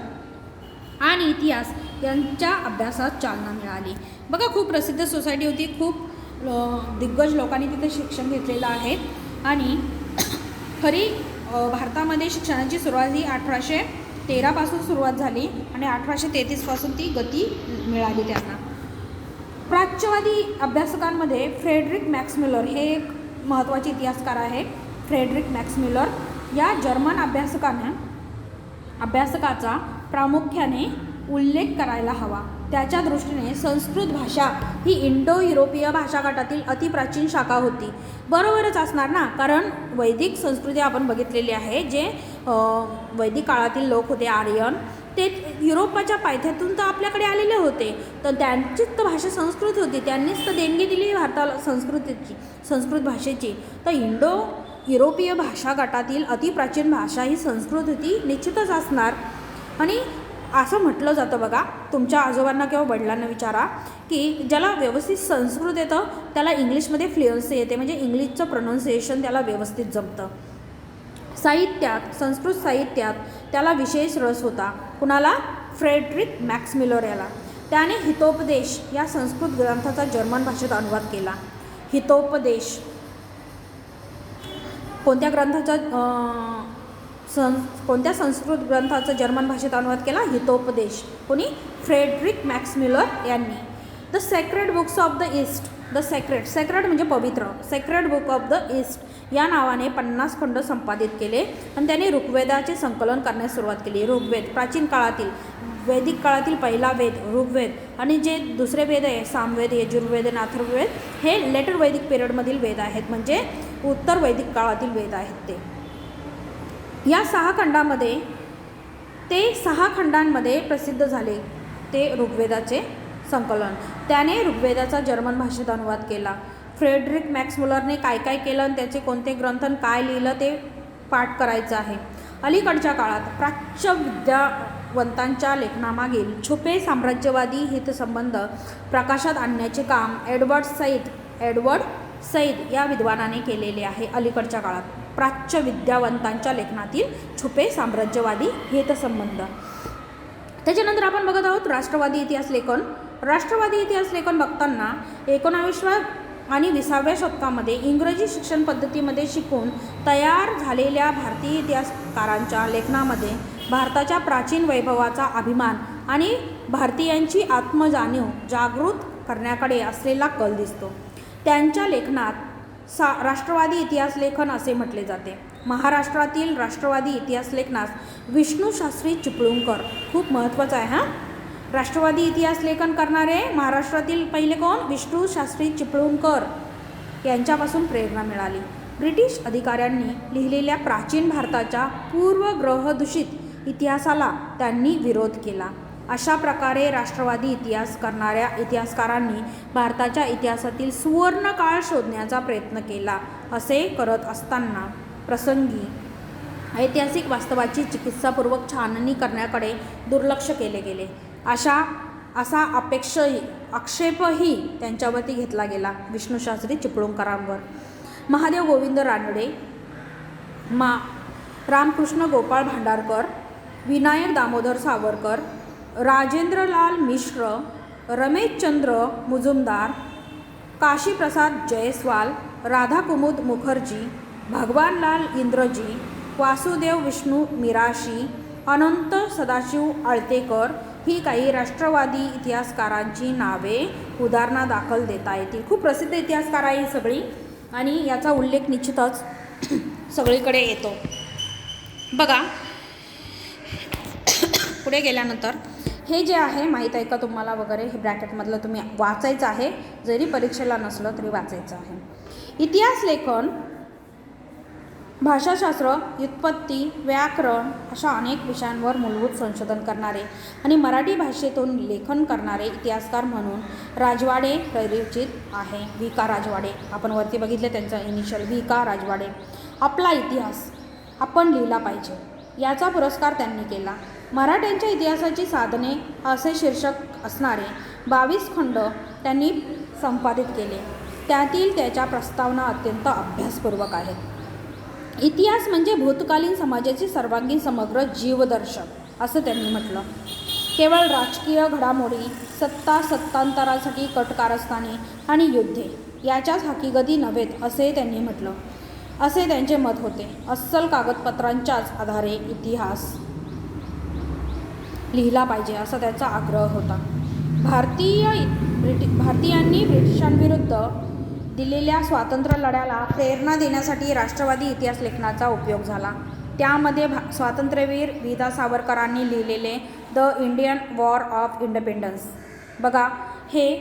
आणि इतिहास यांच्या अभ्यासात चालना मिळाली. बघा, खूप प्रसिद्ध सोसायटी होती, खूप दिग्गज लोकांनी तिथे शिक्षण घेतलेलं आहे आणि खरी भारतामध्ये शिक्षणाची सुरुवात ही 1813पासून सुरुवात झाली आणि 1833पासून ती गती मिळाली त्यांना. प्राच्यवादी अभ्यासकांमध्ये फ्रेडरिक मॅक्समिलर हे एक महत्त्वाचे इतिहासकार आहे. फ्रेडरिक मॅक्समिलर या जर्मन अभ्यासकाचा प्रामुख्याने उल्लेख करायला हवा. त्याच्या दृष्टीने संस्कृत भाषा ही इंडो युरोपीय भाषा गटातील अतिप्राचीन शाखा होती. बरोबरच असणार ना, कारण वैदिक संस्कृती आपण बघितलेली आहे. जे वैदिक काळातील लोक होते आर्यन, ते युरोपाच्या पायथ्यातून तर आपल्याकडे आलेले होते, तर त्यांचीच तर भाषा संस्कृत होती. त्यांनीच तर देणगी दिली भारताला संस्कृत भाषेची. तर इंडो युरोपीय भाषा गटातील अतिप्राचीन भाषा ही संस्कृत होती, निश्चितच असणार. आणि असं म्हटलं जातं बघा, तुमच्या आजोबांना किंवा वडिलांना विचारा की ज्याला व्यवस्थित संस्कृत येतं त्याला इंग्लिशमध्ये फ्लुएन्सी येते, म्हणजे इंग्लिशचं प्रोनाऊन्सिएशन त्याला व्यवस्थित जमतं. संस्कृत साहित्यात त्याला विशेष रस होता. कुणाला? फ्रेडरिक मॅक्समिलर याला. त्याने हितोपदेश या संस्कृत ग्रंथाचा जर्मन भाषेत अनुवाद केला. हितोपदेश कोणत्या संस्कृत ग्रंथाचा जर्मन भाषेत अनुवाद केला? हितोपदेश. कोणी? फ्रेडरिक मॅक्समिलर यांनी. The sacred books of the east. Sacred म्हणजे पवित्र. Sacred book of the east या नावाने 50 खंड संपादित केले आणि त्यांनी ऋग्वेदाचे संकलन करण्यास सुरुवात केली. ऋग्वेद प्राचीन काळातील वैदिक काळातील पहिला वेद ऋग्वेद, आणि जे दुसरे वेद आहे सामवेद, यजुर्वेद आणि अथर्ववेद हे लेटर वैदिक पिरियडमधील वेद आहेत, म्हणजे उत्तर वैदिक काळातील वेद आहेत ते. या 6 खंडांमध्ये प्रसिद्ध झाले ते ऋग्वेदाचे संकलन. त्याने ऋग्वेदाचा जर्मन भाषेत अनुवाद केला. फ्रेडरिक मॅक्स मुलरने काय काय केलं आणि त्याचे कोणते ग्रंथ काय लिहिलं ते पाठ करायचं आहे. अलीकडच्या काळात प्राच्य विद्यावंतांच्या लेखनामागील छुपे साम्राज्यवादी हितसंबंध प्रकाशात आणण्याचे काम एडवर्ड सईद या विद्वानाने केलेले आहे. अलीकडच्या काळात प्राच्य विद्यावंतांच्या लेखनातील छुपे साम्राज्यवादी हितसंबंध. त्याच्यानंतर आपण बघत आहोत राष्ट्रवादी इतिहास लेखन. राष्ट्रवादी इतिहास लेखन बघताना 19व्या आणि 20व्या शतकामध्ये इंग्रजी शिक्षण पद्धतीमध्ये शिकून तयार झालेल्या भारतीय इतिहासकारांच्या लेखनामध्ये भारताच्या प्राचीन वैभवाचा अभिमान आणि भारतीयांची आत्मजाणीव जागृत करण्याकडे असलेला कल दिसतो. त्यांच्या लेखनात राष्ट्रवादी इतिहास लेखन असे म्हटले जाते. महाराष्ट्रातील राष्ट्रवादी इतिहास लेखनास विष्णूशास्त्री चिपळूणकर खूप महत्त्वाचं आहे. राष्ट्रवादी इतिहास लेखन करणारे महाराष्ट्रातील पहिले कोण? विष्णूशास्त्री चिपळूणकर यांच्यापासून प्रेरणा मिळाली. ब्रिटिश अधिकाऱ्यांनी लिहिलेल्या प्राचीन भारताच्या पूर्वग्रहदूषित इतिहासाला त्यांनी विरोध केला. अशा प्रकारे राष्ट्रवादी इतिहास करणाऱ्या इतिहासकारांनी भारताच्या इतिहासातील सुवर्णकाळ शोधण्याचा प्रयत्न केला. असे करत असताना प्रसंगी ऐतिहासिक वास्तवाची चिकित्सापूर्वक छाननी करण्याकडे दुर्लक्ष केले गेले. असा आक्षेपही त्यांच्यावरती घेतला गेला. विष्णूशास्त्री चिपळूणकरांवर महादेव गोविंद रानडे, रामकृष्ण गोपाळ भांडारकर, विनायक दामोदर सावरकर, राजेंद्रलाल मिश्र, रमेशचंद्र मुजुमदार, काशीप्रसाद जयस्वाल, राधाकुमुद मुखर्जी, भगवानलाल इंद्रजी, वासुदेव विष्णू मिराशी, अनंत सदाशिव आळतेकर ही काही राष्ट्रवादी इतिहासकारांची नावे उदाहरणादाखल देता येतील. खूप प्रसिद्ध इतिहासकार आहे ही सगळी आणि याचा उल्लेख निश्चितच सगळीकडे येतो. बघा पुढे गेल्यानंतर हे जे आहे माहीत आहे का तुम्हाला वगैरे, हे ब्रॅकेटमधलं तुम्ही वाचायचं आहे, जरी परीक्षेला नसलं तरी वाचायचं आहे. इतिहास लेखन भाषाशास्त्र, व्युत्पत्ती, व्याकरण अशा अनेक विषयांवर मूलभूत संशोधन करणारे आणि मराठी भाषेतून लेखन करणारे इतिहासकार म्हणून राजवाडे परिचित आहे. व्ही का राजवाडे आपण वरती बघितले त्यांचं इनिशियल व्ही का राजवाडे. आपला इतिहास आपण लिहिला पाहिजे याचा पुरस्कार त्यांनी केला. मराठ्यांच्या इतिहासाची साधने असे शीर्षक असणारे 22 खंड त्यांनी संपादित केले. त्यातील त्याच्या प्रस्तावना अत्यंत अभ्यासपूर्वक आहेत. इतिहास म्हणजे भूतकालीन समाजाची सर्वांगीण समग्र जीवदर्शक असं त्यांनी म्हटलं. केवळ राजकीय घडामोडी, सत्तांतरासाठी कट कारस्थाने आणि युद्धे याच्याच हकीकती नव्हेत असे त्यांनी म्हटलं. असे त्यांचे मत होते. अस्सल कागदपत्रांच्याच आधारे इतिहास लिहिला पाहिजे असा त्याचा आग्रह होता. भारतीयांनी ब्रिटिशांविरुद्ध दिलेल्या स्वातंत्र्य लढ्याला प्रेरणा देण्यासाठी राष्ट्रवादी इतिहास लेखनाचा उपयोग झाला. त्यामध्ये स्वातंत्र्यवीर वीदा सावरकरांनी लिहिलेले the Indian war of independence बघा, हे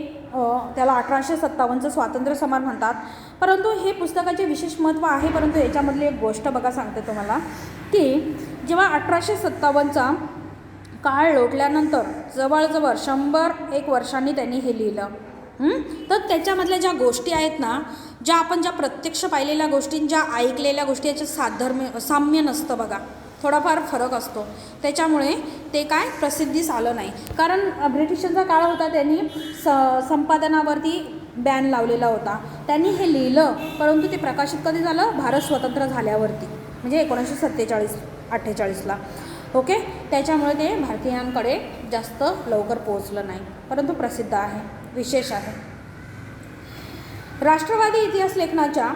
त्याला 1857चं स्वातंत्र्य समर म्हणतात. परंतु हे पुस्तकाचे विशेष महत्त्व आहे. परंतु याच्यामधली एक गोष्ट बघा सांगते तुम्हाला की जेव्हा 1857चा काळ लोटल्यानंतर जवळजवळ 101 वर्षांनी त्यांनी हे लिहिलं. तर त्याच्यामधल्या ज्या गोष्टी आहेत ना, ज्या प्रत्यक्ष पाहिलेल्या गोष्टी, ज्या ऐकलेल्या गोष्टी याच्यात साम्य नसतं बघा, थोडाफार फरक असतो. त्याच्यामुळे ते काय प्रसिद्धीस आलं नाही. कारण ब्रिटिशांचा काळ होता, त्यांनी संपादनावरती बॅन लावलेला होता. त्यांनी हे लिहिलं परंतु ते प्रकाशित कधी झालं? भारत स्वतंत्र झाल्यावरती, म्हणजे 1947-48ला. ओके, त्याच्यामुळे ते भारतीयांकडे जास्त लवकर पोहोचलं नाही, परंतु प्रसिद्ध आहे, विशेष आहे. राष्ट्रवादी इतिहास लेखनाच्या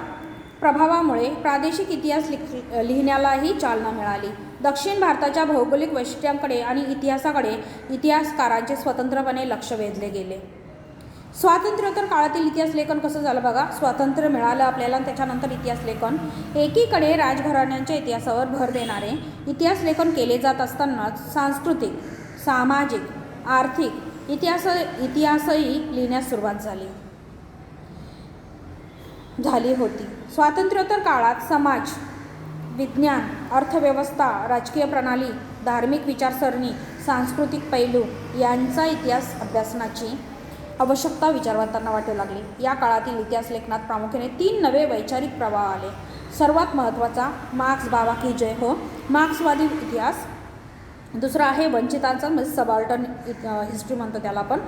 प्रभावामुळे प्रादेशिक इतिहास लिहिण्यालाही चालना मिळाली. दक्षिण भारताच्या भौगोलिक वैशिष्ट्यांकडे आणि इतिहासाकडे इतिहासकारांचे स्वतंत्रपणे लक्ष वेधले गेले. स्वातंत्र्योत्तर काळातील इतिहास लेखन कसं झालं बघा. स्वातंत्र्य मिळालं आपल्याला आणि त्याच्यानंतर इतिहास लेखन. एकीकडे राजघराण्यांच्या इतिहासावर भर देणारे इतिहास लेखन केले जात असतानाच सांस्कृतिक, सामाजिक, आर्थिक इतिहासही लिहिण्यास सुरुवात झाली होती. स्वातंत्र्योत्तर काळात समाज, विज्ञान, अर्थव्यवस्था, राजकीय प्रणाली, धार्मिक विचारसरणी, सांस्कृतिक पैलू यांचा इतिहास अभ्यासनाची आवश्यकता विचारवंतांना वाटू लागली. या काळातील इतिहास लेखनात प्रामुख्याने 3 नवे वैचारिक प्रवाह आले. सर्वात महत्त्वाचा मार्क्स बाबा की जय हो, मार्क्सवादी इतिहास. दुसरा आहे वंचितांचा, म्हणजे सबाल्टर्न हिस्ट्री म्हणतो त्याला आपण,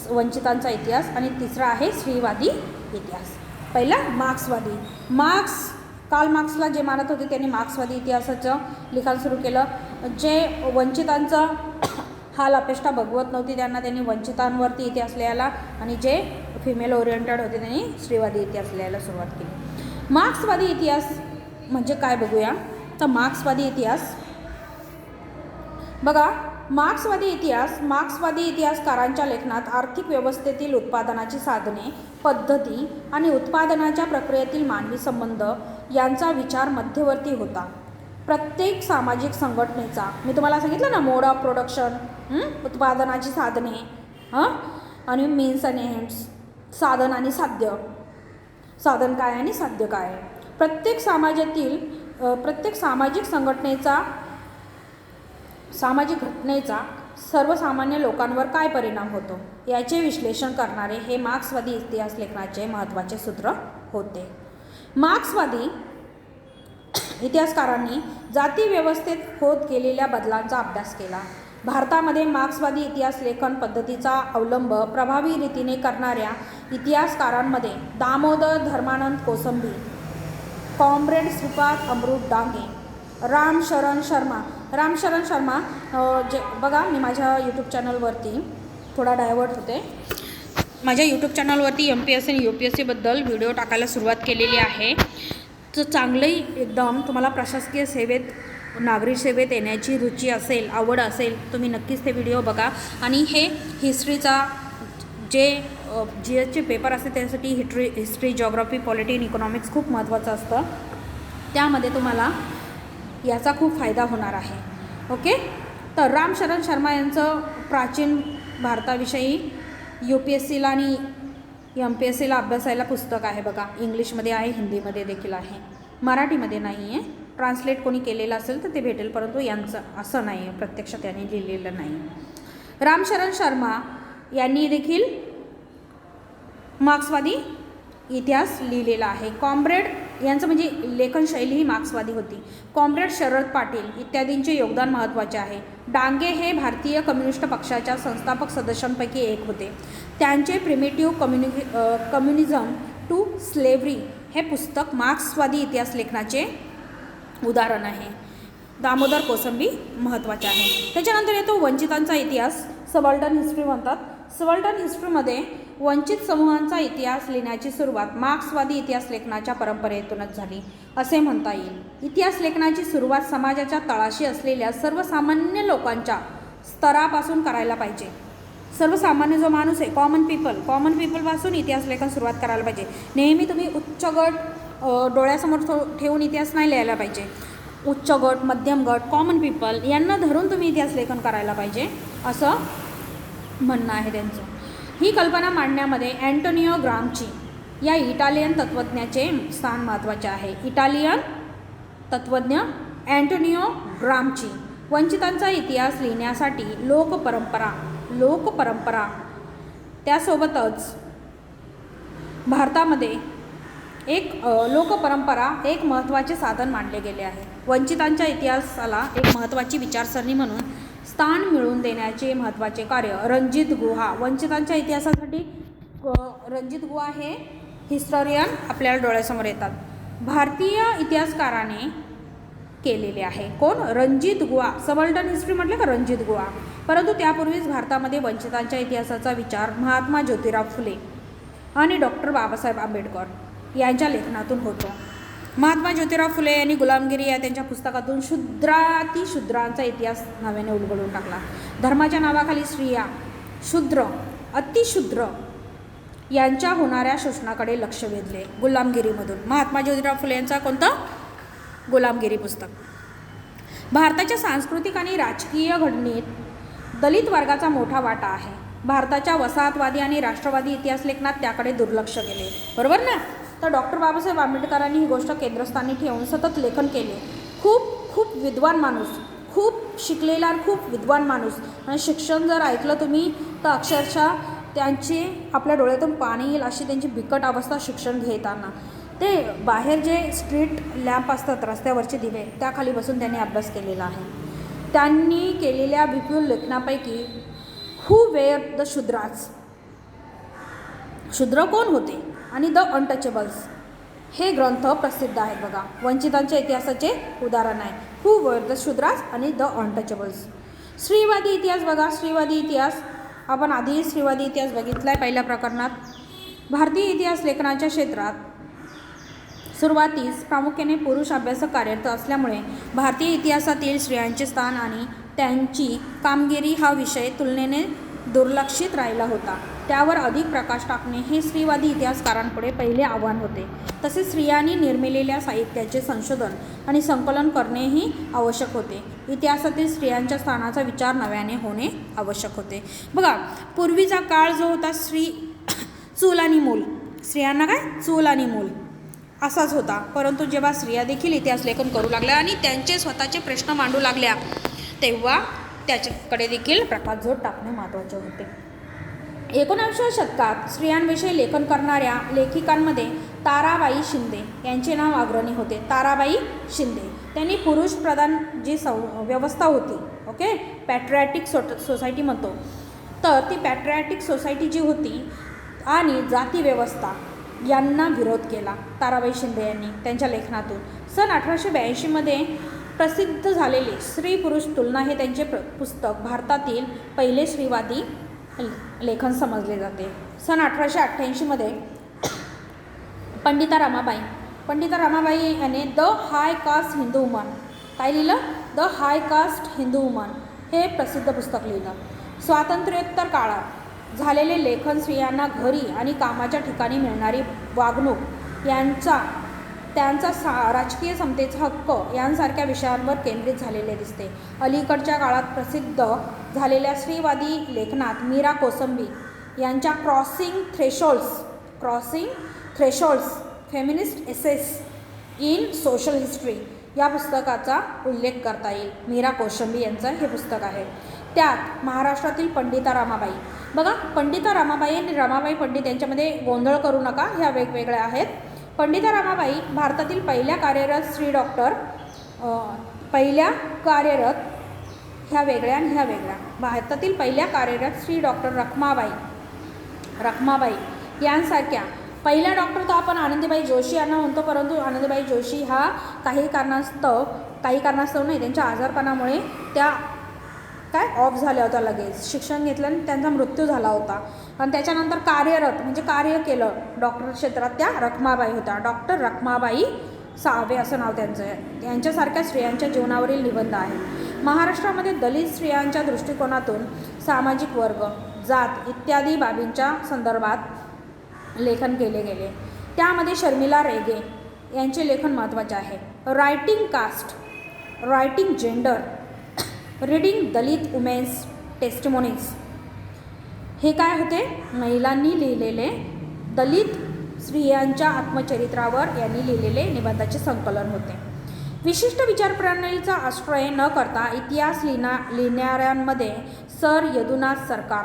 वंचितांचा इतिहास. आणि तिसरा आहे स्त्रीवादी इतिहास. पहिला मार्क्सवादी. कार्ल मार्क्सला जे मानत होते त्यांनी मार्क्सवादी इतिहासाचं लिखाण सुरू केलं. जे वंचितांचं हाल अपेष्टा बघवत नव्हती त्यांनी वंचितांवरती इतिहास लिहायला, आणि जे फिमेल ओरिएंटेड होते त्यांनी स्त्रीवादी इतिहास लिहायला सुरुवात केली. मार्क्सवादी इतिहास म्हणजे काय बघूया. तर मार्क्सवादी इतिहास बघा. मार्क्सवादी इतिहासकारांच्या लेखनात आर्थिक व्यवस्थेतील उत्पादनाची साधने, पद्धती आणि उत्पादनाच्या प्रक्रियेतील मानवी संबंध यांचा विचार मध्यवर्ती होता. प्रत्येक सामाजिक संघटनेचा, मी तुम्हाला सांगितलं ना, मोड ऑफ प्रोडक्शन, उत्पादनाची साधने आणि मीन्स आणि एंड्स, साधन आणि साध्य, साधन काय आणि साध्य काय. प्रत्येक सामाजिक घटनेचा सर्वसामान्य लोकांवर काय परिणाम होतो याचे विश्लेषण करणारे हे मार्क्सवादी इतिहास लेखनाचे महत्त्वाचे सूत्र होते. मार्क्सवादी इतिहासकारांनी जाती व्यवस्थेत होत गेलेल्या बदलांचा अभ्यास केला. भारतामध्ये मार्क्सवादी इतिहास लेखन पद्धतीचा अवलंब प्रभावी रीतीने करणाऱ्या इतिहासकारांमध्ये दामोदर धर्मानंद कोसंबी, कॉम्रेड श्रीपाद अमृत डांगे, रामशरण शर्मा जे बघा, मी माझ्या यूट्यूब चॅनलवरती थोडा डायवर्ट होते. माझ्या यूट्यूब चॅनलवरती MPSC आणि UPSCबद्दल व्हिडिओ टाकायला सुरुवात केलेली आहे. तर चांगलंही एकदम तुम्हाला प्रशासकीय सेवेत, नागरी सेवेत येण्याची रुची असेल, आवड असेल, तुम्ही नक्कीच ते व्हिडिओ बघा. आणि हे हिस्ट्रीचा जे GSचे पेपर असते त्यासाठी हिस्ट्री, जिओग्राफी, पॉलिटी आणि इकॉनॉमिक्स खूप महत्त्वाचं असतं. त्यामध्ये तुम्हाला याचा खूप फायदा होणार आहे. ओके. तर रामशरण शर्मा यांचं प्राचीन भारताविषयी UPSCला आणि MPSCला अभ्यासायला पुस्तक आहे बघा. इंग्लिशमध्ये आहे, हिंदीमध्ये देखील आहे, मराठीमध्ये नाही आहे. ट्रान्सलेट कोणी केलेलं असेल तर ते भेटेल, परंतु यांचं असं नाही आहे, प्रत्यक्षात यांनी लिहिलेलं नाही. रामशरण शर्मा यांनी देखील मार्क्सवादी इतिहास लिहिलेला आहे. कॉम्रेड यांचं म्हणजे लेखनशैली ही मार्क्सवादी होती. कॉम्रेड शरद पाटील इत्यादींचे योगदान महत्त्वाचे आहे. डांगे हे भारतीय कम्युनिस्ट पक्षाच्या संस्थापक सदस्यांपैकी एक होते. त्यांचे प्रिमिटिव्ह कम्युनिझम टू स्लेव्हरी हे पुस्तक मार्क्सवादी इतिहास लेखनाचे उदाहरण आहे. दामोदर कोसंबी महत्त्वाचे आहे. त्याच्यानंतर येतो वंचितांचा इतिहास, सबल्टन हिस्ट्री म्हणतात. सबल्टन हिस्ट्रीमध्ये वंचित समूहांचा इतिहास लिहिण्याची सुरुवात मार्क्सवादी इतिहास लेखनाच्या परंपरेतूनच झाली असे म्हणता येईल. इतिहास लेखनाची सुरुवात समाजाच्या तळाशी असलेल्या सर्वसामान्य लोकांच्या स्तरापासून करायला पाहिजे. सर्वसामान्य जो माणूस आहे, कॉमन पीपलपासून इतिहास लेखन सुरुवात करायला पाहिजे. नेहमी तुम्ही उच्च गट डोळ्यासमोर ठेवून इतिहास नाही लिहायला पाहिजे. उच्च गट, मध्यम गट, कॉमन पीपल यांना धरून तुम्ही इतिहास लेखन करायला पाहिजे असं म्हणणं आहे त्यांचं. ही कल्पना मांडण्यामध्ये अँटोनिओ ग्रामची या इटालियन तत्त्वज्ञाचे स्थान महत्त्वाचे आहे. इटालियन तत्त्वज्ञ अँटोनिओ ग्रामची वंचितांचा इतिहास लिहिण्यासाठी लोकपरंपरा त्यासोबतच भारतामध्ये लोकपरंपरा एक महत्त्वाचे साधन मानले गेले आहे. वंचितांच्या इतिहासाला एक महत्त्वाची विचारसरणी म्हणून स्थान मिळवून देण्याचे महत्त्वाचे कार्य रणजित गुहा, वंचितांच्या इतिहासासाठी रणजित गुहा हे हिस्टोरियन आपल्याला डोळ्यासमोर येतात. भारतीय इतिहासकाराने केलेले आहे. कोण? रणजित गुहा. सबल्टन हिस्ट्री म्हटलं का रणजित गुहा. परंतु त्यापूर्वीच भारतामध्ये वंचितांच्या इतिहासाचा विचार महात्मा ज्योतिराव फुले आणि डॉक्टर बाबासाहेब आंबेडकर यांच्या लेखनातून होतो. महात्मा ज्योतिराव फुले यांनी गुलामगिरी या त्यांच्या पुस्तकातून शूद्रांचा इतिहास नव्याने उलगडून टाकला. धर्माच्या नावाखाली स्त्रिया, शूद्र, अतिशूद्र यांच्या होणाऱ्या शोषणाकडे लक्ष वेधले गुलामगिरीमधून. महात्मा ज्योतिराव फुले यांचा कोणतं? गुलामगिरी पुस्तक. भारताच्या सांस्कृतिक आणि राजकीय घडणीत दलित वर्गाचा मोठा वाटा आहे. भारताच्या वसाहतवादी आणि राष्ट्रवादी इतिहास लेखनात त्याकडे दुर्लक्ष केले. बरोबर ना? तर डॉक्टर बाबासाहेब आंबेडकरांनी ही गोष्ट केंद्रस्थानी ठेवून सतत लेखन केले. खूप विद्वान माणूस, खूप शिकलेला, खूप विद्वान माणूस. आणि शिक्षण जर ऐकलं तुम्ही तर अक्षरशः त्यांची आपल्या डोळ्यातून पाणी येईल अशी त्यांची बिकट अवस्था शिक्षण घेताना. ते बाहेर जे स्ट्रीट लॅम्प असतात, रस्त्यावरचे दिवे, त्याखाली बसून त्यांनी अभ्यास केलेला आहे. त्यांनी केलेल्या विपुल लेखनापैकी हू वेअर द शूद्राज, शूद्र कोण होते, आणि द अनटचेबल्स हे ग्रंथ प्रसिद्ध आहेत बघा. वंचितांच्या इतिहासाचे उदाहरण आहे हू वेअर द शूद्राज आणि द अनटचेबल्स. स्त्रीवादी इतिहास बघा. स्त्रीवादी इतिहास आपण आधी स्त्रीवादी इतिहास बघितला आहे पहिल्या प्रकरणात. भारतीय इतिहास लेखनाच्या क्षेत्रात सुरुवातीस प्रामुख्याने पुरुष अभ्यासक कार्यरत असल्यामुळे भारतीय इतिहासातील स्त्रियांचे स्थान आणि त्यांची कामगिरी हा विषय तुलनेने दुर्लक्षित राहिला होता. त्यावर अधिक प्रकाश टाकणे हे स्त्रीवादी इतिहासकारांपुढे पहिले आव्हान होते. तसेच स्त्रियांनी निर्मिलेल्या साहित्याचे संशोधन आणि संकलन करणेही आवश्यक होते. इतिहासातील स्त्रियांच्या स्थानाचा विचार नव्याने होणे आवश्यक होते. बघा, पूर्वीचा काळ जो होता स्त्री चूल आणि मूल, स्त्रियांना काय चूल आणि मूल असाच होता. परंतु जेव्हा स्त्रिया देखील इतिहास लेखन करू लागल्या आणि त्यांचे स्वतःचे प्रश्न मांडू लागल्या तेव्हा त्याच्याकडे देखील प्रकाशझोत टाकणे महत्त्वाचे होते. 19व्या शतकात स्त्रियांविषयी लेखन करणाऱ्या लेखिकांमध्ये ताराबाई शिंदे यांचे नाव अग्रणी होते. ताराबाई शिंदे त्यांनी पुरुषप्रधान जी व्यवस्था होती, ओके, पॅट्रियाटिक सोसायटी म्हणतो, तर ती पॅट्रियाटिक सोसायटी जी होती आणि जाती व्यवस्था यांना विरोध केला ताराबाई शिंदे यांनी त्यांच्या लेखनातून. सन 1882मध्ये प्रसिद्ध झालेले स्त्री पुरुष तुलना हे त्यांचे पुस्तक भारतातील पहिले स्त्रीवादी लेखन समजले जाते. सन 1888मध्ये पंडिता रमाबाई याने the high caste Hindu woman, काय लिहिलं, the high caste Hindu woman हे प्रसिद्ध पुस्तक लिहिलं. स्वातंत्र्योत्तर काळात झालेले लेखन स्त्रियांना घरी आणि कामाच्या ठिकाणी मिळणारी वागणूक त्यांचा राजकीय समतेचा हक्क यांसारख्या विषयांवर केंद्रित झालेले दिसते. अलीकडच्या काळात प्रसिद्ध झालेल्या स्त्रीवादी लेखनात मीरा कोसंबी यांच्या crossing thresholds feminist essays in social history या पुस्तकाचा उल्लेख करता येईल. मीरा कोसंबी यांचं हे पुस्तक आहे. त्यात महाराष्ट्रातील पंडिता रमाबाई, बघा पंडिता रमाबाई आणि रमाबाई पंडित यांच्यामध्ये गोंधळ करू नका, ह्या वेगवेगळ्या आहेत. पंडिता रमाबाई भारतातील पहिल्या कार्यरत स्त्री डॉक्टर, ह्या वेगळ्या आणि ह्या वेगळ्या. भारतातील पहिल्या कार्यरत स्त्री डॉक्टर रखमाबाई यांसारख्या पहिल्या डॉक्टर तर आपण आनंदीबाई जोशी यांना म्हणतो, परंतु आनंदीबाई जोशी हा काही कारणास्तव नाही, त्यांच्या आजारपणामुळे त्या ऑफ झाल्या होत्या, लगेच शिक्षण घेतलं आणि त्यांचा मृत्यू झाला होता. आणि त्याच्यानंतर कार्यरत म्हणजे कार्य केलं डॉक्टर क्षेत्रात त्या रखमाबाई होत्या. डॉक्टर रखमाबाई सावे असं नाव त्यांचं आहे. यांच्यासारख्या स्त्रियांच्या जीवनावरील निबंध आहे. महाराष्ट्रामध्ये दलित स्त्रियांच्या दृष्टिकोनातून सामाजिक वर्ग, जात इत्यादी बाबींच्या संदर्भात लेखन केले गेले. त्यामध्ये शर्मिला रेगे यांचे लेखन महत्त्वाचे आहे. Writing caste, writing gender, reading Dalit women's testimonies हे काय होते, महिलांनी लिहिलेले दलित स्त्रियांच्या आत्मचरित्रावर यांनी लिहिलेले निबंधाचे संकलन होते. विशिष्ट विचारप्रणालीचा आश्रय न करता इतिहास लिहिणाऱ्यांमध्ये सर यदुनाथ सरकार,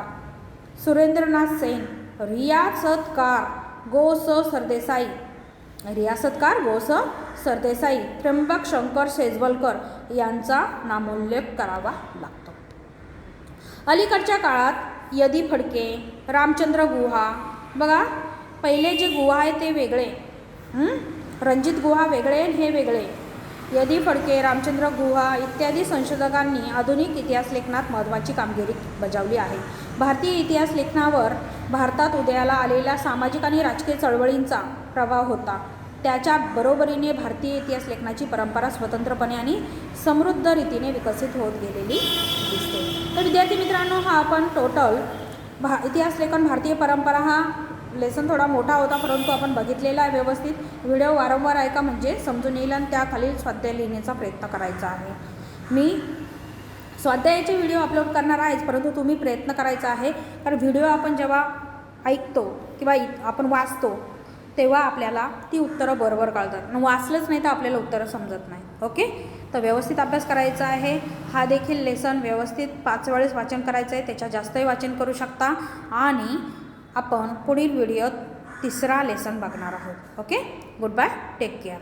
सुरेंद्रनाथ सेन, रियासतकार गो स सरदेसाई, त्र्यंबक शंकर शेजवलकर यांचा नामोल्लेख करावा लागतो. अलीकडच्या काळात यदी फडके, रामचंद्र गुहा, बघा पहिले जे गुहा आहे ते वेगळे, रणजित गुहा वेगळे, हे वेगळे. यदी फडके, रामचंद्र गुहा इत्यादी संशोधकांनी आधुनिक इतिहास लेखनात महत्त्वाची कामगिरी बजावली आहे. भारतीय इतिहास लेखनावर भारतात उदयाला आलेल्या सामाजिक आणि राजकीय चळवळींचा प्रभाव होता. त्याच्या बरोबरीने भारतीय इतिहास लेखनाची परंपरा स्वतंत्रपणे आणि समृद्ध रीतीने विकसित होत गेलेली दिसते. तर विद्यार्थी मित्रांनो, हा आपण टोटल इतिहास लेखन भारतीय परंपरा हा लेसन थोडा मोठा होता, परंतु आपण बघितलेला आहे व्यवस्थित. व्हिडिओ वारंवार ऐका म्हणजे समजून येईल आणि त्याखालील स्वाध्याय लिहिण्याचा प्रयत्न करायचा आहे. मी स्वाध्यायाचे व्हिडिओ अपलोड करणार आहेच, परंतु तुम्ही प्रयत्न करायचा आहे, कारण व्हिडिओ आपण जेव्हा ऐकतो किंवा आपण वाचतो तेव्हा आपल्याला ती उत्तरं बरोबर कळतात. वाचलंच नाही तर आपल्याला उत्तरं समजत नाही. ओके, तर व्यवस्थित अभ्यास करायचा आहे. हा देखील लेसन व्यवस्थित 5 वेळेस वाचन करायचं आहे, त्याच्या जास्तही वाचन करू शकता आणि आपण पुढील व्हिडिओत तिसरा लेसन बघणार आहोत. Okay, good bye, take care.